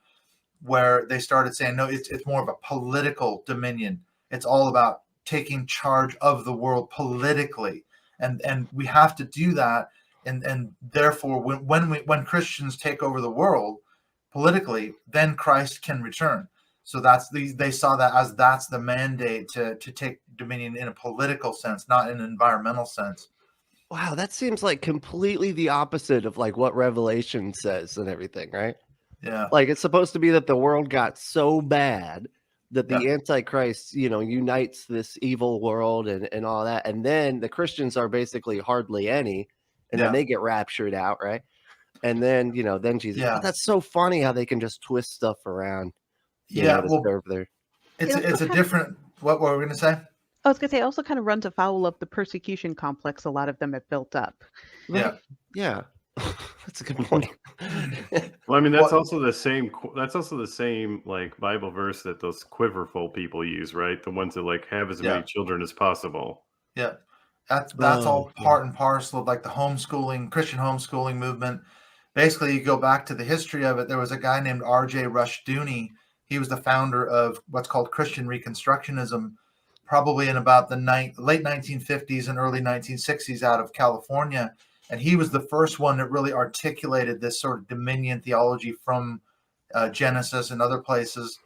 where they started saying, no, it's more of a political dominion. It's all about taking charge of the world politically. And we have to do that. And therefore, when Christians take over the world politically, then Christ can return. So they saw that as that's the mandate to take dominion in a political sense, not in an environmental sense. wow, that seems like completely the opposite of like what Revelation says and everything, right? Yeah. Like it's supposed to be that the world got so bad that the Yeah. Antichrist, unites this evil world and all that. And then the Christians are basically hardly any, and then Yeah. they get raptured out, right? And then, then Jesus. Yeah. But that's so funny how they can just twist stuff around, Yeah, to well, serve their. it's a different. What were we going to say? I was gonna say it also kind of runs afoul of the persecution complex a lot of them have built up. Yeah. Yeah. That's a good point. Well, I mean, that's also the same. That's also the same like Bible verse that those quiverful people use, right? The ones that like have as many children as possible. Yeah, that's all part and parcel of like the Christian homeschooling movement. Basically, you go back to the history of it. There was a guy named R.J. Rushdoony. He was the founder of what's called Christian Reconstructionism, probably in about the late 1950s and early 1960s out of California. And he was the first one that really articulated this sort of dominion theology from Genesis and other places.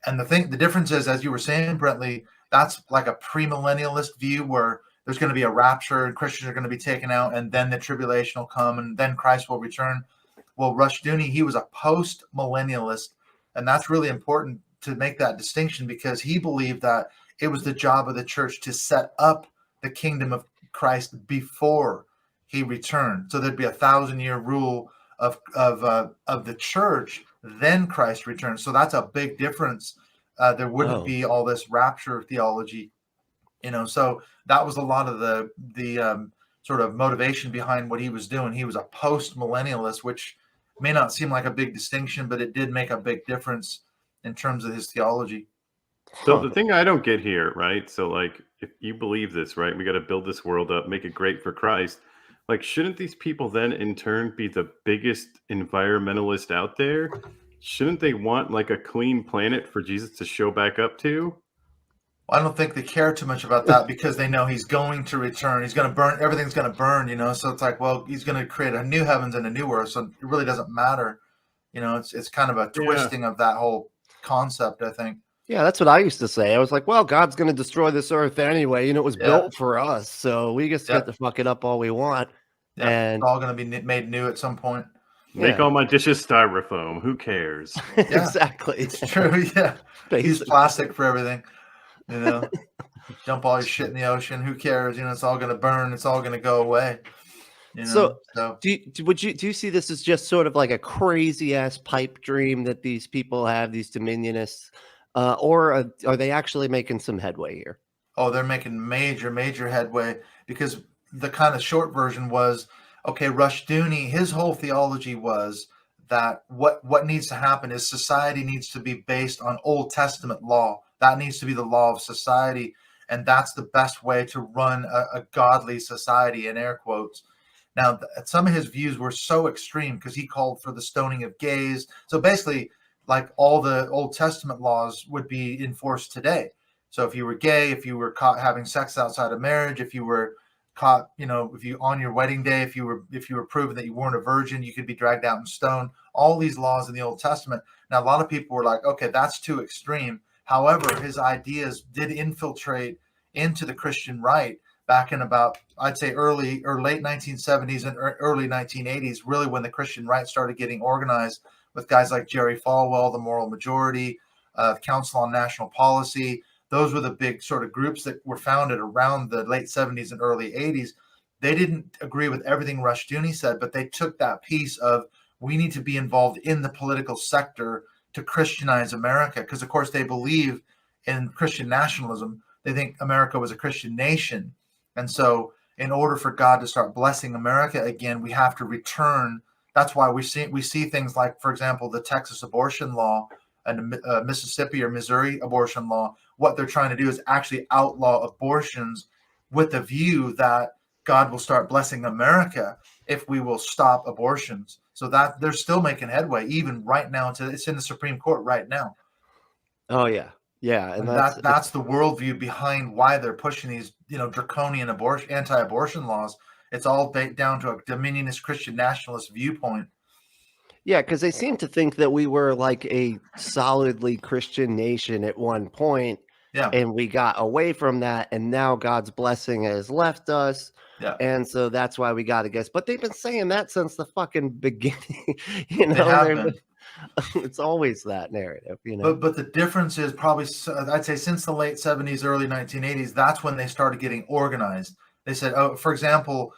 And the difference is, as you were saying, Brentley, that's like a premillennialist view where there's going to be a rapture and Christians are going to be taken out and then the tribulation will come and then Christ will return. Well, Rushdoony, he was a post-millennialist. And that's really important to make that distinction because he believed that it was the job of the church to set up the kingdom of Christ before he returned. So there'd be 1,000-year rule of the church, then Christ returns. So that's a big difference. There wouldn't be all this rapture theology, So that was a lot of the sort of motivation behind what he was doing. He was a post-millennialist, which may not seem like a big distinction, but it did make a big difference in terms of his theology. So the thing I don't get here, right? So like, if you believe this, right, we got to build this world up, make it great for Christ. Like, shouldn't these people then in turn be the biggest environmentalist out there? Shouldn't they want like a clean planet for Jesus to show back up to? I don't think they care too much about that because they know he's going to return. He's going to burn. Everything's going to burn, So it's like, well, he's going to create a new heavens and a new earth. So it really doesn't matter. It's kind of a twisting of that whole concept, I think. Yeah, that's what I used to say. I was like, well, God's going to destroy this earth anyway. It was built for us. So we just get to fuck it up all we want. Yeah, and it's all going to be made new at some point. Make all my dishes styrofoam. Who cares? Exactly. It's true. Yeah. Use plastic for everything. Dump all your shit in the ocean. Who cares? It's all going to burn. It's all going to go away. So do you see this as just sort of like a crazy ass pipe dream that these people have, these Dominionists, or are they actually making some headway here? Oh, they're making major headway, because the kind of short version was, okay, Rushdoony, his whole theology was that what needs to happen is society needs to be based on Old Testament law. That needs to be the law of society. And that's the best way to run a godly society, in air quotes. Now, some of his views were so extreme because he called for the stoning of gays. So basically, like all the Old Testament laws would be enforced today. So if you were gay, if you were caught having sex outside of marriage, if you were caught, if you on your wedding day, if you were proven that you weren't a virgin, you could be dragged out and stoned. All these laws in the Old Testament. Now, a lot of people were like, okay, that's too extreme. However, his ideas did infiltrate into the Christian right back in about, I'd say, early or late 1970s and early 1980s, really when the Christian right started getting organized with guys like Jerry Falwell, the Moral Majority, Council on National Policy. Those were the big sort of groups that were founded around the late 70s and early 80s. They didn't agree with everything Rushdoony said, but they took that piece of, we need to be involved in the political sector to Christianize America, because of course they believe in Christian nationalism. They think America was a Christian nation. And so in order for God to start blessing America again, we have to return. That's why we see things like, for example, the Texas abortion law and the Mississippi or Missouri abortion law. What they're trying to do is actually outlaw abortions with the view that God will start blessing America if we will stop abortions. So that they're still making headway, even right now. It's in the Supreme Court right now. Oh yeah. Yeah. And that's the worldview behind why they're pushing these, draconian anti-abortion laws. It's all baked down to a Dominionist Christian nationalist viewpoint. Yeah, because they seem to think that we were like a solidly Christian nation at one point. Yeah. And we got away from that, and now God's blessing has left us. Yeah. And so that's why we got to guess. But they've been saying that since the fucking beginning. It's always that narrative, But the difference is probably, I'd say, since the late 70s, early 1980s, that's when they started getting organized. They said, for example,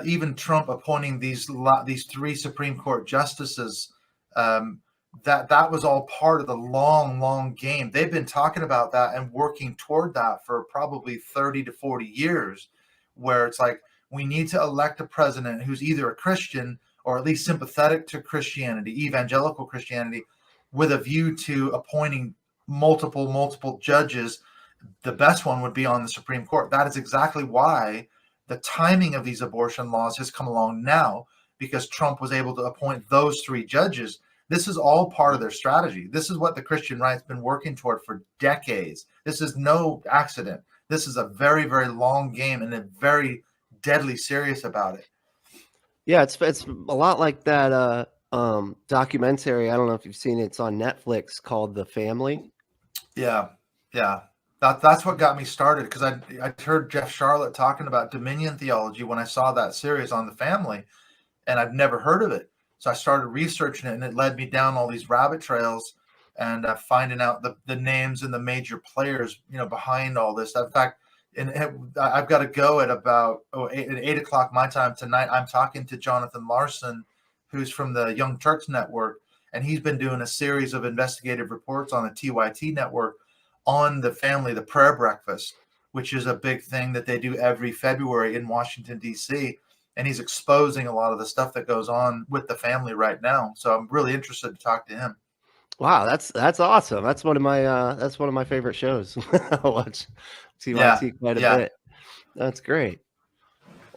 even Trump appointing these 3 Supreme Court justices, that was all part of the long game. They've been talking about that and working toward that for probably 30 to 40 years, where it's like, we need to elect a president who's either a Christian or at least sympathetic to Christianity, evangelical Christianity, with a view to appointing multiple judges. The best one would be on the Supreme Court. That is exactly why the timing of these abortion laws has come along now, because Trump was able to appoint those 3 judges. This is all part of their strategy. This is what the Christian right's been working toward for decades. This is no accident. This is a very, very long game, and they're very deadly serious about it. Yeah, it's a lot like that documentary. I don't know if you've seen it. It's on Netflix called The Family. Yeah. That's what got me started, because I heard Jeff Charlotte talking about Dominion theology when I saw that series on The Family, and I've never heard of it. So I started researching it, and it led me down all these rabbit trails and finding out the names and the major players, behind all this. In fact, I've got to go at about 8 o'clock my time tonight. I'm talking to Jonathan Larson, who's from the Young Turks Network, and he's been doing a series of investigative reports on the TYT network on The Family, the prayer breakfast, which is a big thing that they do every February in Washington, D.C. And he's exposing a lot of the stuff that goes on with the family right now. So I'm really interested to talk to him. Wow, that's awesome. That's one of my favorite shows. I watch TYT quite a bit. That's great.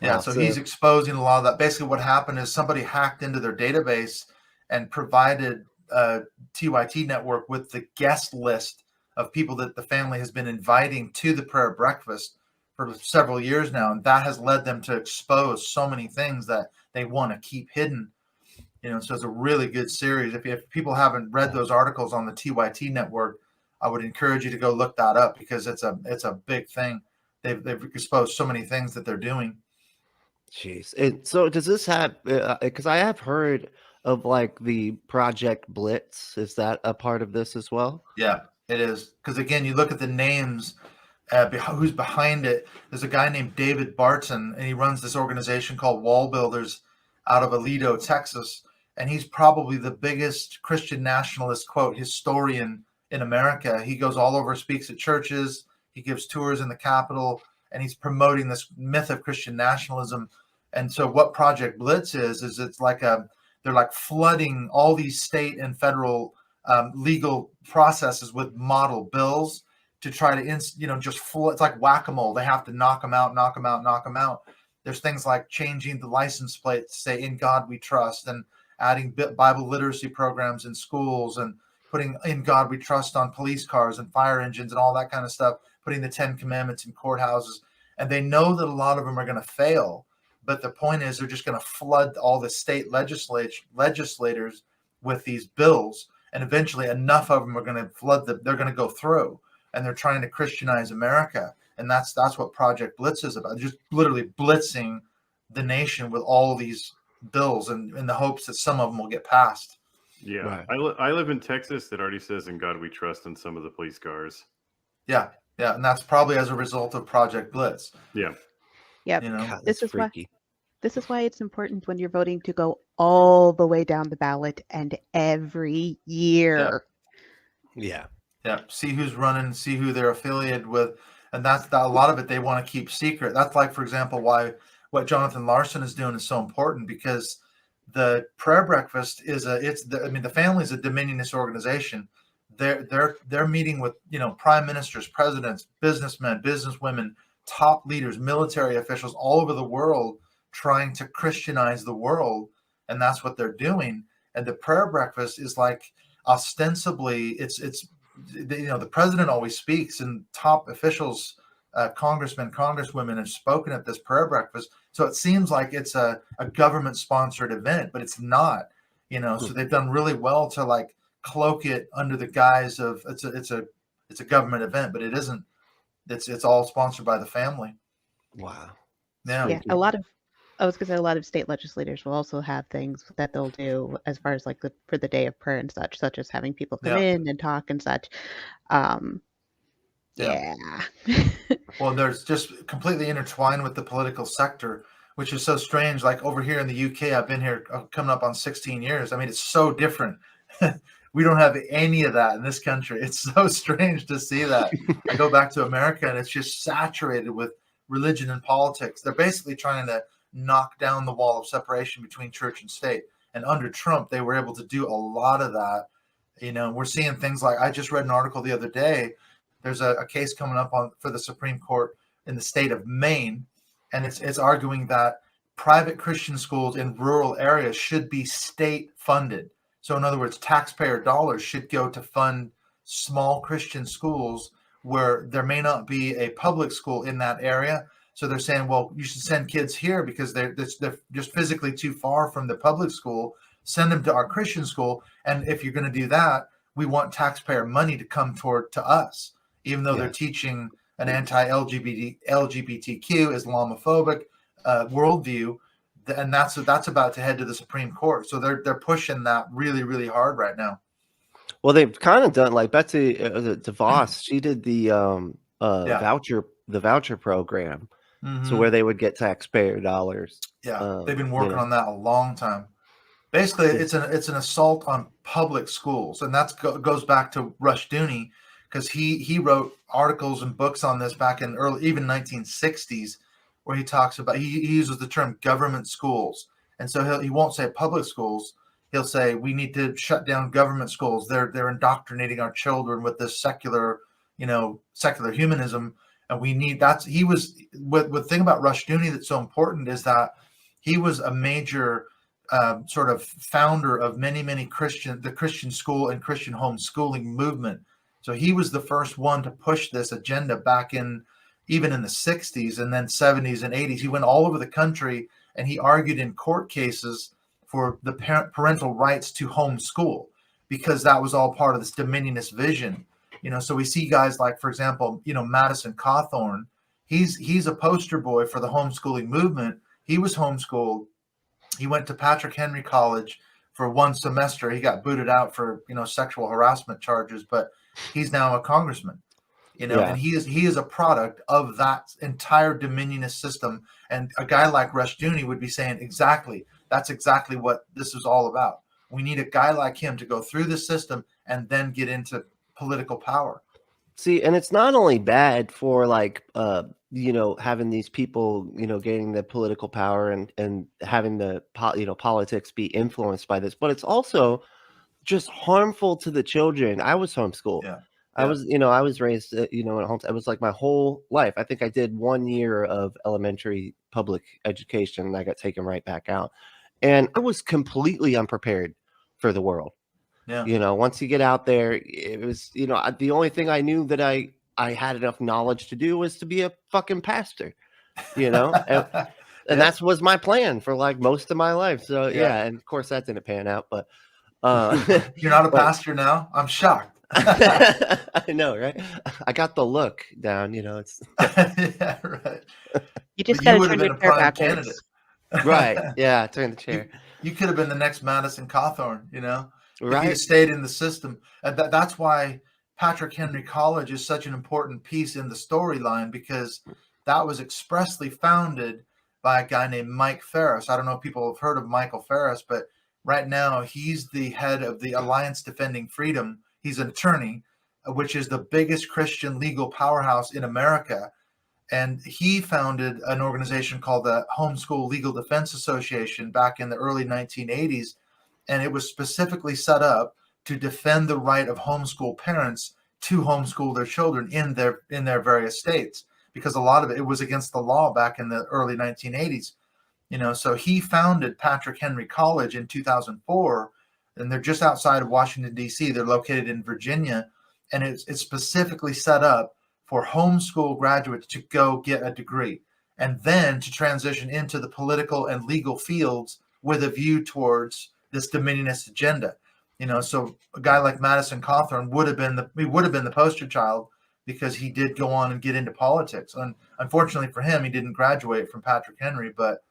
Yeah, Wow, so he's exposing a lot of that. Basically, what happened is somebody hacked into their database and provided TYT network with the guest list of people that the family has been inviting to the prayer breakfast for several years now, and that has led them to expose so many things that they want to keep hidden. So it's a really good series. If people haven't read those articles on the TYT network, I would encourage you to go look that up, because it's a big thing. They've exposed so many things that they're doing. Jeez. And so does this have, because I have heard of like the Project Blitz. Is that a part of this as well? Yeah, it is. Because again, you look at the names, who's behind it. There's a guy named David Barton, and he runs this organization called Wall Builders out of Aledo, Texas. And he's probably the biggest Christian nationalist, quote, historian in America. He goes all over, speaks at churches, he gives tours in the Capitol, and he's promoting this myth of Christian nationalism. And so what Project Blitz is it's like they're like flooding all these state and federal legal processes with model bills to try to, it's like whack-a-mole. They have to knock them out, knock them out, knock them out. There's things like changing the license plate to say "In God We Trust," and adding Bible literacy programs in schools, and putting "In God We Trust" on police cars and fire engines and all that kind of stuff, putting the 10 Commandments in courthouses. And they know that a lot of them are going to fail. But the point is, they're just going to flood all the state legislators with these bills. And eventually enough of them are going to they're going to go through. And they're trying to Christianize America. And that's what Project Blitz is about. Just literally blitzing the nation with all these bills, and in the hopes that some of them will get passed. Yeah. Right. I live in Texas. That already says "In God We Trust" in some of the police cars. Yeah. And that's probably as a result of Project Blitz. Yeah. Yep. God, This is freaky. This is why it's important when you're voting to go all the way down the ballot and every year. Yeah. See who's running, see who they're affiliated with. And a lot of it they want to keep secret. That's like, for example, why what Jonathan Larson is doing is so important, because the prayer breakfast the family is a Dominionist organization. They're meeting with, prime ministers, presidents, businessmen, businesswomen, top leaders, military officials all over the world, trying to Christianize the world. And that's what they're doing. And the prayer breakfast is like, ostensibly, the president always speaks, and top officials, congressmen, congresswomen have spoken at this prayer breakfast. So it seems like it's a government sponsored event, but it's not, so they've done really well to like cloak it under the guise of it's a government event, but it isn't. It's all sponsored by the family. Wow. Yeah. A lot of state legislators will also have things that they'll do as far as like for the day of prayer and such as having people come in and talk and such. Yeah. Well, there's just completely intertwined with the political sector, which is so strange. Like over here in the UK, I've been here coming up on 16 years. I mean, it's so different. We don't have any of that in this country. It's so strange to see that. I go back to America and it's just saturated with religion and politics. They're basically trying to knock down the wall of separation between church and state. And under Trump, they were able to do a lot of that. We're seeing things like, I just read an article the other day. There's a case coming up for the Supreme Court in the state of Maine, and it's arguing that private Christian schools in rural areas should be state funded. So in other words, taxpayer dollars should go to fund small Christian schools where there may not be a public school in that area. So they're saying, well, you should send kids here because they're just physically too far from the public school. Send them to our Christian school. And if you're going to do that, we want taxpayer money to come to us, even though they're teaching an anti-LGBTQ, Islamophobic worldview. And that's about to head to the Supreme Court. So they're pushing that really, really hard right now. Well, they've kind of done like Betsy DeVos. She did the voucher program, so where they would get taxpayer dollars. Yeah, they've been working on that a long time. Basically, it's an assault on public schools, and that goes back to Rushdoony, because he wrote articles and books on this back in even 1960s, where he talks about he uses the term government schools, and so he won't say public schools. He'll say we need to shut down government schools. They're indoctrinating our children with this secular humanism, and we need he was the thing about Rushdoony that's so important is that he was a major sort of founder of many Christian school and Christian homeschooling movement So he was the first one to push this agenda back in, even in the 60s and then 70s and 80s. He went all over the country and he argued in court cases for the parental rights to homeschool, because that was all part of this Dominionist vision. So we see guys like, for example, Madison Cawthorn. He's a poster boy for the homeschooling movement. He was homeschooled. He went to Patrick Henry College for one semester. He got booted out for, sexual harassment charges, but he's now a congressman, and he is a product of that entire Dominionist system. And a guy like Rushdoony would be saying, that's exactly what this is all about. We need a guy like him to go through the system and then get into political power. See, and it's not only bad for having these people, gaining the political power and having the politics be influenced by this, but it's also just harmful to the children. I was homeschooled. Yeah. I was raised, at home. It was like my whole life. I think I did 1 year of elementary public education and I got taken right back out. And I was completely unprepared for the world. Yeah. Once you get out there, it was, the only thing I knew that I had enough knowledge to do was to be a fucking pastor, and that was my plan for like most of my life. So yeah. And of course that didn't pan out, but you're not a pastor now. I'm shocked. I know, right? I got the look down, it's yeah, right. You just got to turn your chair backwards. Candidate. Right. Yeah, turn the chair. You could have been the next Madison Cawthorn, Right. If you stayed in the system. And that's why Patrick Henry College is such an important piece in the storyline, because that was expressly founded by a guy named Mike Ferris. I don't know if people have heard of Michael Ferris, but right now he's the head of the Alliance Defending Freedom. He's an attorney, which is the biggest Christian legal powerhouse in America. And he founded an organization called the Homeschool Legal Defense Association back in the early 1980s. And it was specifically set up to defend the right of homeschool parents to homeschool their children in their various states, because a lot of it was against the law back in the early 1980s. So he founded Patrick Henry College in 2004, and they're just outside of Washington, D.C. They're located in Virginia, and it's specifically set up for homeschool graduates to go get a degree and then to transition into the political and legal fields with a view towards this Dominionist agenda. So a guy like Madison Cawthorn would have been the poster child, because he did go on and get into politics. And unfortunately for him, he didn't graduate from Patrick Henry, but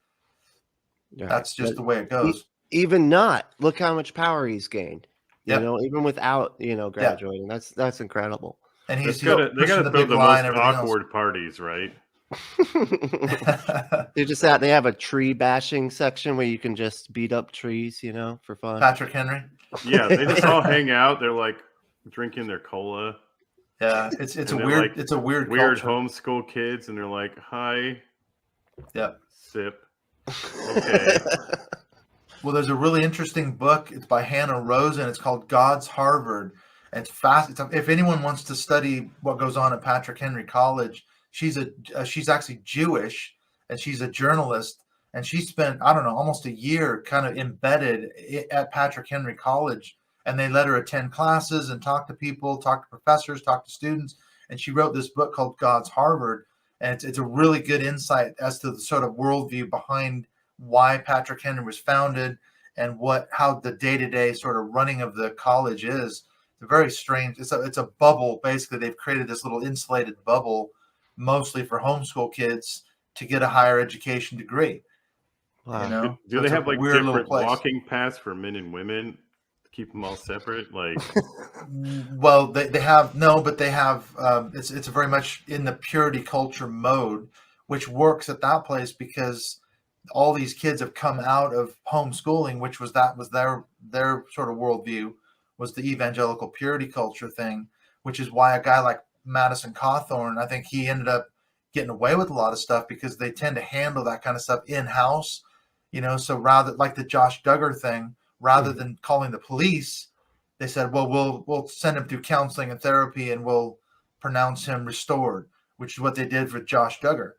that's just the way it goes. Even not, look how much power he's gained. Yep. Even without graduating. Yeah. That's incredible. And they got to throw the most awkward parties, right? They're just out. They have a tree bashing section where you can just beat up trees, for fun. Patrick Henry. Yeah, they just all hang out. They're like drinking their cola. Yeah, it's a weird culture. Homeschool kids, and they're like, "Hi." Yeah. Sip. Okay. Well, there's a really interesting book. It's by Hannah Rosen. It's called God's Harvard. And it's fast. If anyone wants to study what goes on at Patrick Henry College, she's actually Jewish, and she's a journalist, and she spent, I don't know, almost a year kind of embedded at Patrick Henry College, and they let her attend classes and talk to people, talk to professors, talk to students, and she wrote this book called God's Harvard, and it's a really good insight as to the sort of worldview behind why Patrick Henry was founded and how the day-to-day sort of running of the college is. It's very strange. It's a bubble. Basically, they've created this little insulated bubble, mostly for homeschool kids, to get a higher education degree. Wow. Do they have like different walking paths for men and women to keep them all separate? Like, well, they have it's very much in the purity culture mode, which works at that place because all these kids have come out of homeschooling, which was their sort of worldview, was the evangelical purity culture thing, which is why a guy like Madison Cawthorn, I think he ended up getting away with a lot of stuff because they tend to handle that kind of stuff in-house, so rather, like the Josh Duggar thing, rather than calling the police, they said, well, we'll send him through counseling and therapy and we'll pronounce him restored, which is what they did for Josh Duggar.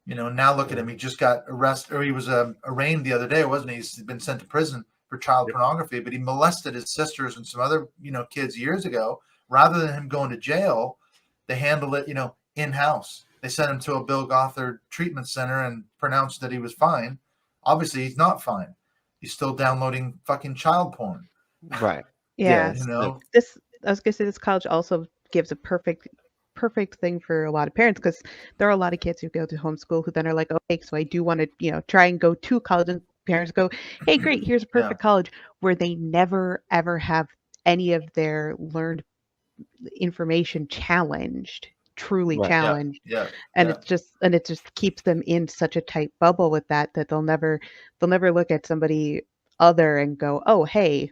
Now look at him. He just got arrested, or he was arraigned the other day, wasn't he? He's been sent to prison for child pornography, but he molested his sisters and some other, kids years ago, Rather than him going to jail, they handle it, in-house. They sent him to a Bill Gothard treatment center and pronounced that he was fine. Obviously, he's not fine. He's still downloading fucking child porn. Right. Yeah. This I was gonna say this college also gives a perfect thing for a lot of parents, because there are a lot of kids who go to homeschool who then are like, okay, so I do want to, try and go to college, and parents go, hey, great, here's a perfect college, where they never ever have any of their learned information truly challenged. And it just keeps them in such a tight bubble with that they'll never look at somebody other and go, oh, hey,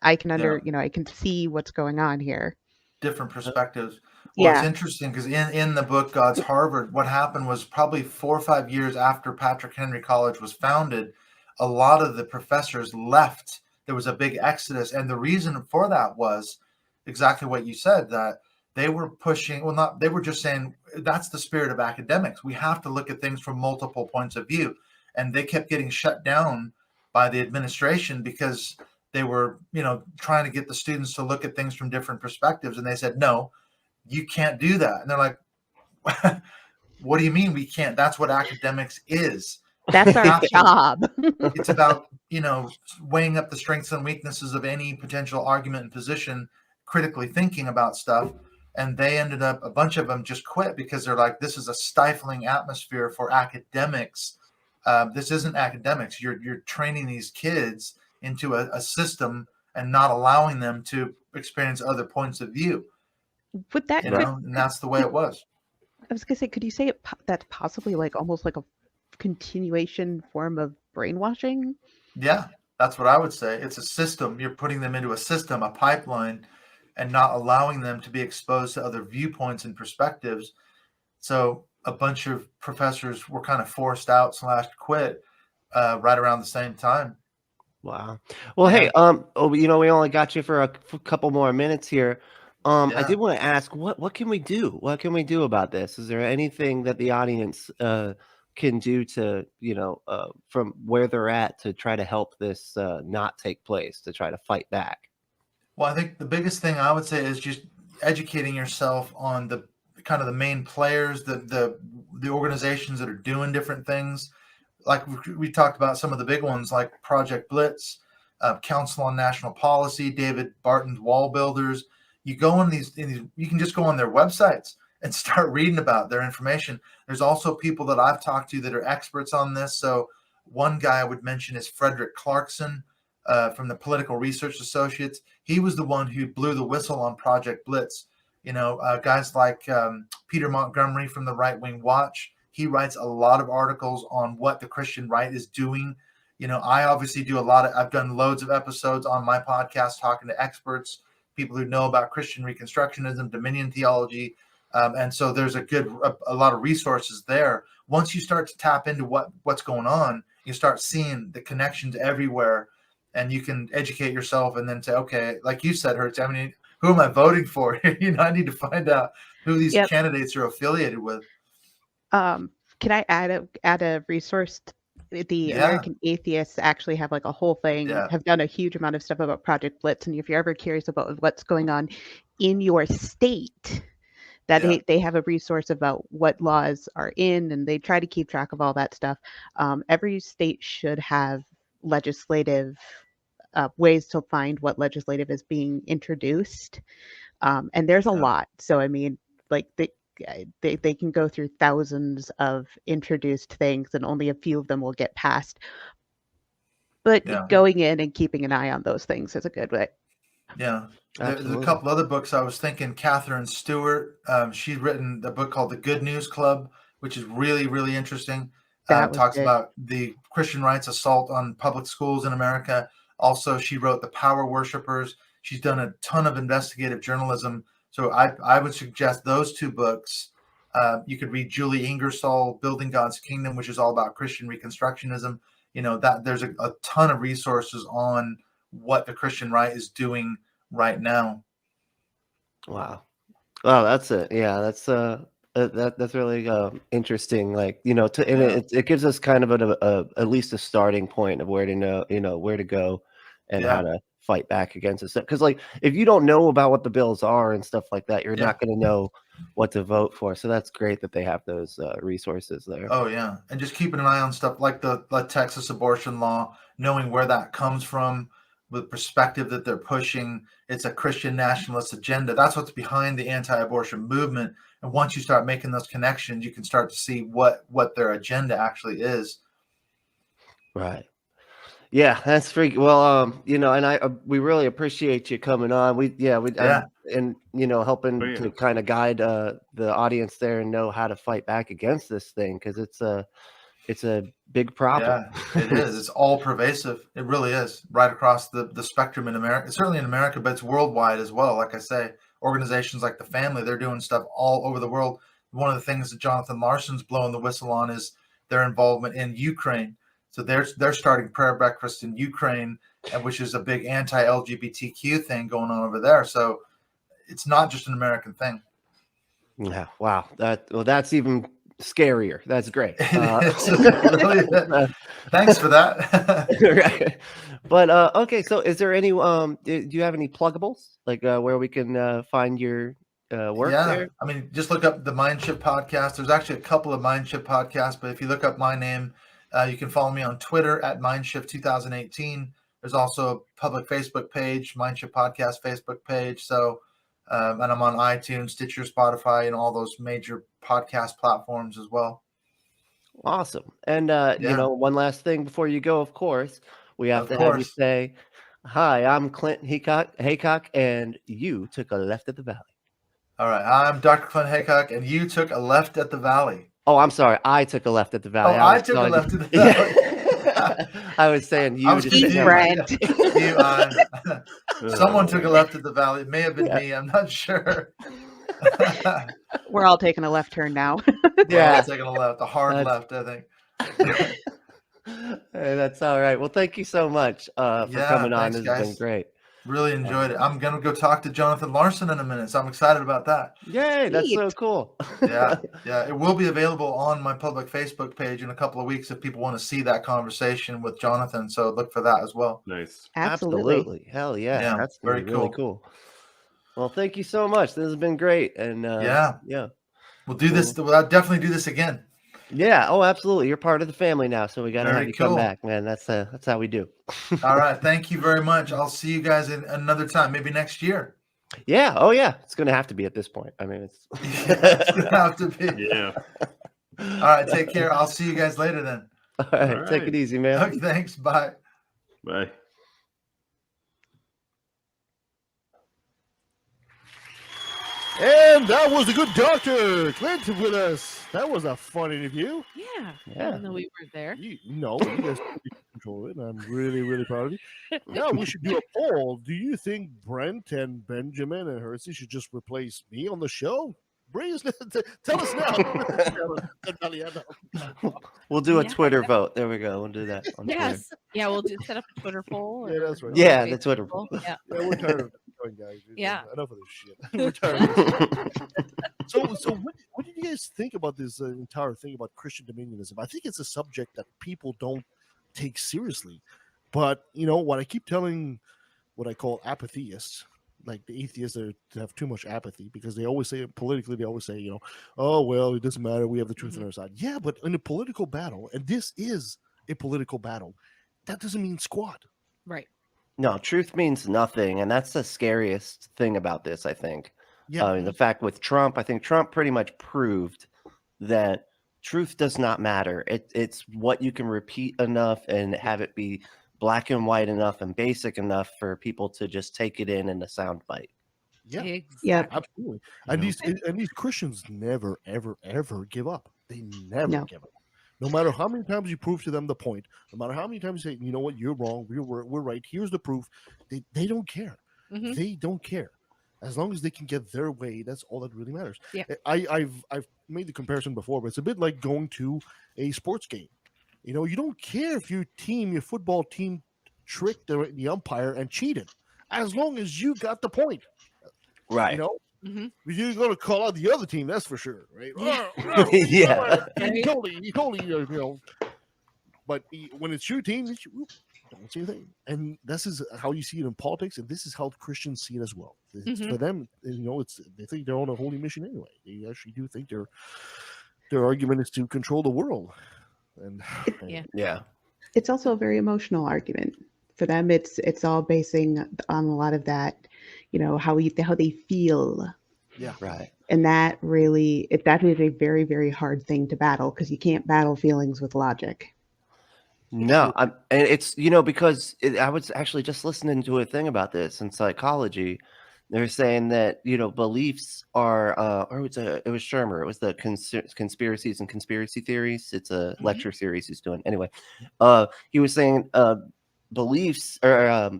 I can I can see what's going on here. Different perspectives. Well, it's interesting because in the book God's Harvard, what happened was probably 4 or 5 years after Patrick Henry College was founded, a lot of the professors left. There was a big exodus, and the reason for that was exactly what you said, that they were pushing, they were just saying that's the spirit of academics. We have to look at things from multiple points of view, and they kept getting shut down by the administration because they were, trying to get the students to look at things from different perspectives. And they said, no, you can't do that. And they're like, what do you mean we can't? That's what academics is. That's our job. It's about, weighing up the strengths and weaknesses of any potential argument and position, critically thinking about stuff. And they ended up, a bunch of them just quit because they're like, this is a stifling atmosphere for academics. This isn't academics. You're training these kids into a system and not allowing them to experience other points of view. Would that, and that's the way it was. I was gonna say, could you say that's possibly like almost like a continuation form of brainwashing? Yeah, that's what I would say. It's a system. You're putting them into a system, a pipeline, and not allowing them to be exposed to other viewpoints and perspectives. So a bunch of professors were kind of forced out / quit right around the same time. Wow. Well, hey, we only got you for a couple more minutes here. I did want to ask, what can we do? What can we do about this? Is there anything that the audience can do to, from where they're at, to try to help this not take place, to try to fight back? Well, I think the biggest thing I would say is just educating yourself on the kind of the main players, the organizations that are doing different things. Like we talked about some of the big ones like Project Blitz, Council on National Policy, David Barton's Wall Builders. You go on these, you can just go on their websites and start reading about their information. There's also people that I've talked to that are experts on this. So one guy I would mention is Frederick Clarkson from the Political Research Associates. He was the one who blew the whistle on Project Blitz. Guys like Peter Montgomery from the Right Wing Watch. He writes a lot of articles on what the Christian right is doing. I obviously do I've done loads of episodes on my podcast talking to experts, people who know about Christian Reconstructionism, Dominion theology. And so there's a lot of resources there. Once you start to tap into what's going on, you start seeing the connections everywhere, and you can educate yourself and then say, okay, like you said, Hertz, who am I voting for? I need to find out who these candidates are affiliated with. Can I add a resource? The American Atheists actually have like a whole thing, have done a huge amount of stuff about Project Blitz. And if you're ever curious about what's going on in your state, they have a resource about what laws are in, and they try to keep track of all that stuff. Every state should have legislative ways to find what legislative is being introduced. And there's a lot. So, they can go through thousands of introduced things, and only a few of them will get passed. But going in and keeping an eye on those things is a good way. Yeah. There's a couple other books I was thinking. Catherine Stewart, she's written a book called The Good News Club, which is really, really interesting. Talks about the Christian rights assault on public schools in America. Also, she wrote The Power Worshippers. She's done a ton of investigative journalism. So I would suggest those two books. You could read Julie Ingersoll, Building God's Kingdom, which is all about Christian Reconstructionism. That there's a ton of resources on what the Christian right is doing right now. Wow. Oh, that's it. Yeah, that's that's really interesting. It gives us kind of at least a starting point of where to know, where to go and how to fight back against it. Because like if you don't know about what the bills are and stuff like that, you're Yeah. not going to know what to vote for. So that's great that they have those resources there. Oh yeah, and just keeping an eye on stuff like the Texas abortion law, knowing where that comes from, the perspective that they're pushing. It's a Christian nationalist agenda. That's what's behind the anti-abortion movement. And once you start making those connections, you can start to see what their agenda actually is. Right. Yeah, that's freaky. Well, you know, and we really appreciate you coming on. And you know, helping to kind of guide the audience there and know how to fight back against this thing, because it's a big problem. Yeah, it is. It's all pervasive. It really is, right across the spectrum in America. Certainly in America, but it's worldwide as well. Like I say, organizations like the Family, they're doing stuff all over the world. One of the things that Jonathan Larson's blowing the whistle on is their involvement in Ukraine. So they're starting prayer breakfast in Ukraine, which is a big anti-LGBTQ thing going on over there. So it's not just an American thing. Yeah. Wow. That's even scarier. That's great. Thanks for that. Right. But okay. So is there any do you have any pluggables, like where we can find your work there? I mean, just look up the Mindshift podcast. There's actually a couple of Mindshift podcasts, but if you look up my name, you can follow me on Twitter at Mindshift 2018. There's also a public Facebook page, Mindshift Podcast Facebook page. So, and I'm on iTunes, Stitcher, Spotify, and all those major podcast platforms as well. Awesome. And you know, one last thing before you go, of course, we have have you say, "Hi, I'm Clint Haycock, and you took a left at the Valley." All right, I'm Dr. Clint Haycock, and you took a left at the Valley. Oh, I'm sorry. I took a left at the Valley. I took a left at the Valley. I was saying you. Someone took a left at the Valley. It may have been me. I'm not sure. We're all taking a left turn now. We're all taking a left, a hard left, I think. Hey, that's all right. Well, thank you so much for coming on. This has been great. Really enjoyed it. I'm going to go talk to Jonathan Larson in a minute, so I'm excited about that. Yay, that's so cool. Yeah. It will be available on my public Facebook page in a couple of weeks if people want to see that conversation with Jonathan. So look for that as well. Nice. Absolutely. Hell yeah. Yeah, That's very really cool. Well, thank you so much. This has been great. And we'll do this. We'll definitely do this again. Yeah. Oh, absolutely. You're part of the family now, so we got to have you come cool. back, man. That's how we do. All right. Thank you very much. I'll see you guys in another time, maybe next year. Yeah. Oh, yeah. It's going to have to be at this point. I mean, it's going to have to be. Yeah. All right. Take care. I'll see you guys later then. All right. Take it easy, man. Okay, thanks. Bye. Bye. And that was the good Dr. Clint with us. That was a fun interview. Yeah. Yeah. Even though we weren't there. You guys control it. I'm really, really proud of you. Now we should do a poll. Do you think Brent and Benjamin and Hersey should just replace me on the show? Tell us now. We'll do a Twitter vote. There we go. We'll do that. On Yes. Twitter. Yeah, we'll set up a Twitter poll. Yeah, that's right. Yeah, the Twitter poll. Yeah. We're tired of it, guys. Yeah. Enough of this shit. We're tired of this. So what did you guys think about this entire thing about Christian dominionism? I think it's a subject that people don't take seriously. But, you know, what I keep telling what I call apatheists, like the atheists that have too much apathy, because they always say politically, you know, oh, well, it doesn't matter. We have the truth on our side. Yeah, but in a political battle, and this is a political battle, that doesn't mean squat. Right. No, truth means nothing. And that's the scariest thing about this, I think. Yeah. The fact with Trump, I think Trump pretty much proved that truth does not matter. It's what you can repeat enough and have it be black and white enough and basic enough for people to just take it in a sound bite. Yeah. Exactly. Absolutely. And these Christians never, ever, ever give up. They never give up. No matter how many times you prove to them the point, no matter how many times you say, you know what, you're wrong, we're right, here's the proof, they don't care. Mm-hmm. They don't care. As long as they can get their way, that's all that really matters. Yeah. I've made the comparison before, but it's a bit like going to a sports game. You know, you don't care if your football team tricked the umpire and cheated, as long as you got the point. Right. You know? Mm-hmm. You're going to call out the other team, that's for sure, right? Yeah. You totally, you know. But when it's your team, Don't see a thing. And this is how you see it in politics, and this is how Christians see it as well. It's Mhm. for them, it's they think they're on a holy mission anyway. They actually do think their argument is to control the world. And yeah. It's also a very emotional argument. For them, it's all basing on a lot of that, how they feel. Yeah. Right. And that is a very, very hard thing to battle, because you can't battle feelings with logic. No, and it's because I was actually just listening to a thing about this in psychology. They're saying that beliefs are, or it was Shermer. It was the conspiracies and conspiracy theories. It's a lecture series he's doing. Anyway, he was saying beliefs or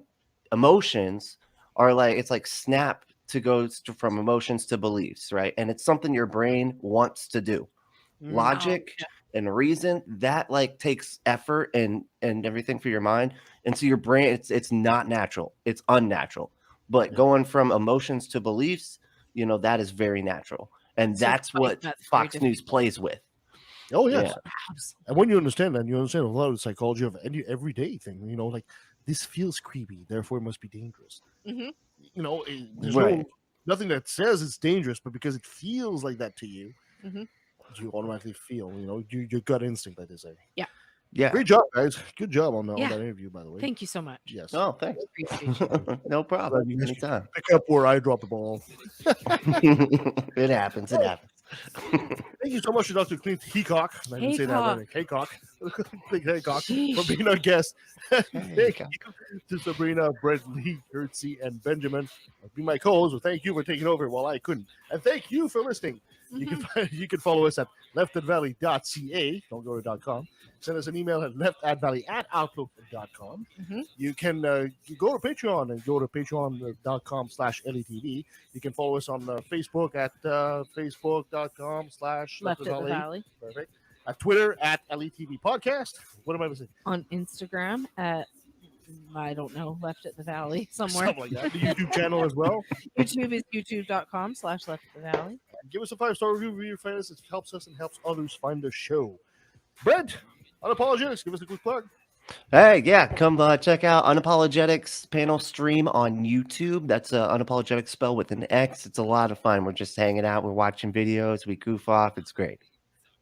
emotions are it's like snap to go from emotions to beliefs, right? And it's something your brain wants to do. Logic and reason that takes effort and everything for your mind, and so your brain it's not natural, it's unnatural. But going from emotions to beliefs, that is very natural, and that's what Fox News plays with. Oh yes, and when you understand that, you understand a lot of the psychology of any everyday thing. Like this feels creepy, therefore it must be dangerous. Mhm. There's Right. nothing that says it's dangerous, but because it feels like that to you, Mhm. you automatically feel, your gut instinct, like they say. Yeah. Yeah. Great job, guys. Good job on Yeah. that interview, by the way. Thank you so much. Yes. Oh, thanks. Appreciate you. No problem. Glad you guys Anytime. pick up where I dropped the ball. It happens. It happens. Thank you so much to Dr. Clint Haycock. I didn't say that right. Haycock. Clint Haycock for being our guest. Thank you to Sabrina, Brett, Lee, Hertzie, and Benjamin for being my co-hosts. Well, thank you for taking over while I couldn't. And thank you for listening. You can follow us at leftandvalley.ca. Don't go to .com. Send us an email at leftandvalley@outlook.com. You can go to Patreon and go to patreon.com/LATV. You can follow us on Facebook at facebook.com/leftandvalley. Perfect. At Twitter at LATV Podcast. What am I missing? On Instagram at, I don't know, Left at the Valley somewhere. Something like that. The YouTube channel as well. YouTube is youtube.com/Left at the Valley. Give us a 5-star review, your friends. It helps us and helps others find the show. Brent, Unapologetics, give us a quick plug. Hey, yeah, come check out Unapologetics panel stream on YouTube. That's Unapologetics spelled with an X. It's a lot of fun. We're just hanging out. We're watching videos. We goof off. It's great.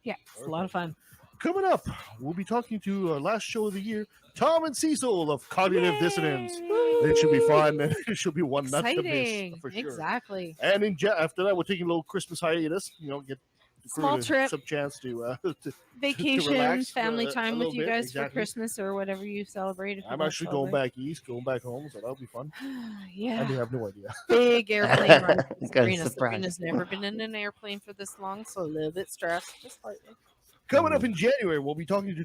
Yeah, it's a lot of fun. Coming up, we'll be talking to our last show of the year, Tom and Cecil of Cognitive Dissonance. It should be fun. It should be one not to miss, Exciting. for sure. Exactly. And after that, we're taking a little Christmas hiatus. Get the crew Small trip. some chance to Vacation, relax, family a time with little you bit, guys exactly. for Christmas or whatever you celebrate. I'm actually going back east, going back home, so that'll be fun. Yeah. I do have no idea. Big airplane ride. Surprise. Sabrina's never been in an airplane for this long, so a little bit stressed, just slightly. Coming up in January, we'll be talking to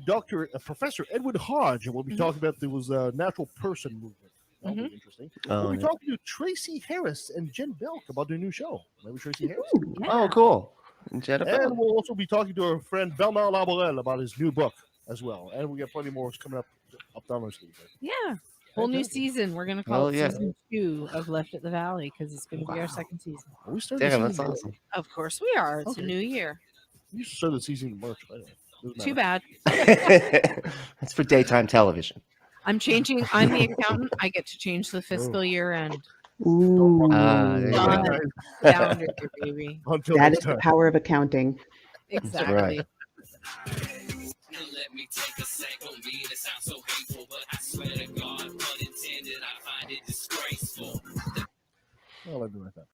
Professor Edward Hodge, and we'll be talking about the natural person movement. That'll be interesting. We'll be talking to Tracy Harris and Jen Belk about their new show. Remember Tracy Harris? Oh, cool. And we'll also be talking to our friend Belmar Laborel about his new book as well. And we got plenty more coming up down our sleeve. Yeah. Whole new season. We're going to call it yeah. season 2 of Left at the Valley because it's going to be our second season. Are we starting Yeah, the that's season? awesome. Of course we are. It's Okay. a new year. You should start the season in March. I don't know. Too bad. It's for daytime television. I'm changing. I'm the accountant. I get to change the fiscal year end. Ooh. There you go. Done. Calendar year, baby. Until That next is the time. power of accounting. Exactly. right. Let me take a sec on me. It sounds so hateful, but I swear to God, unintended, I find it disgraceful. I'll do like that.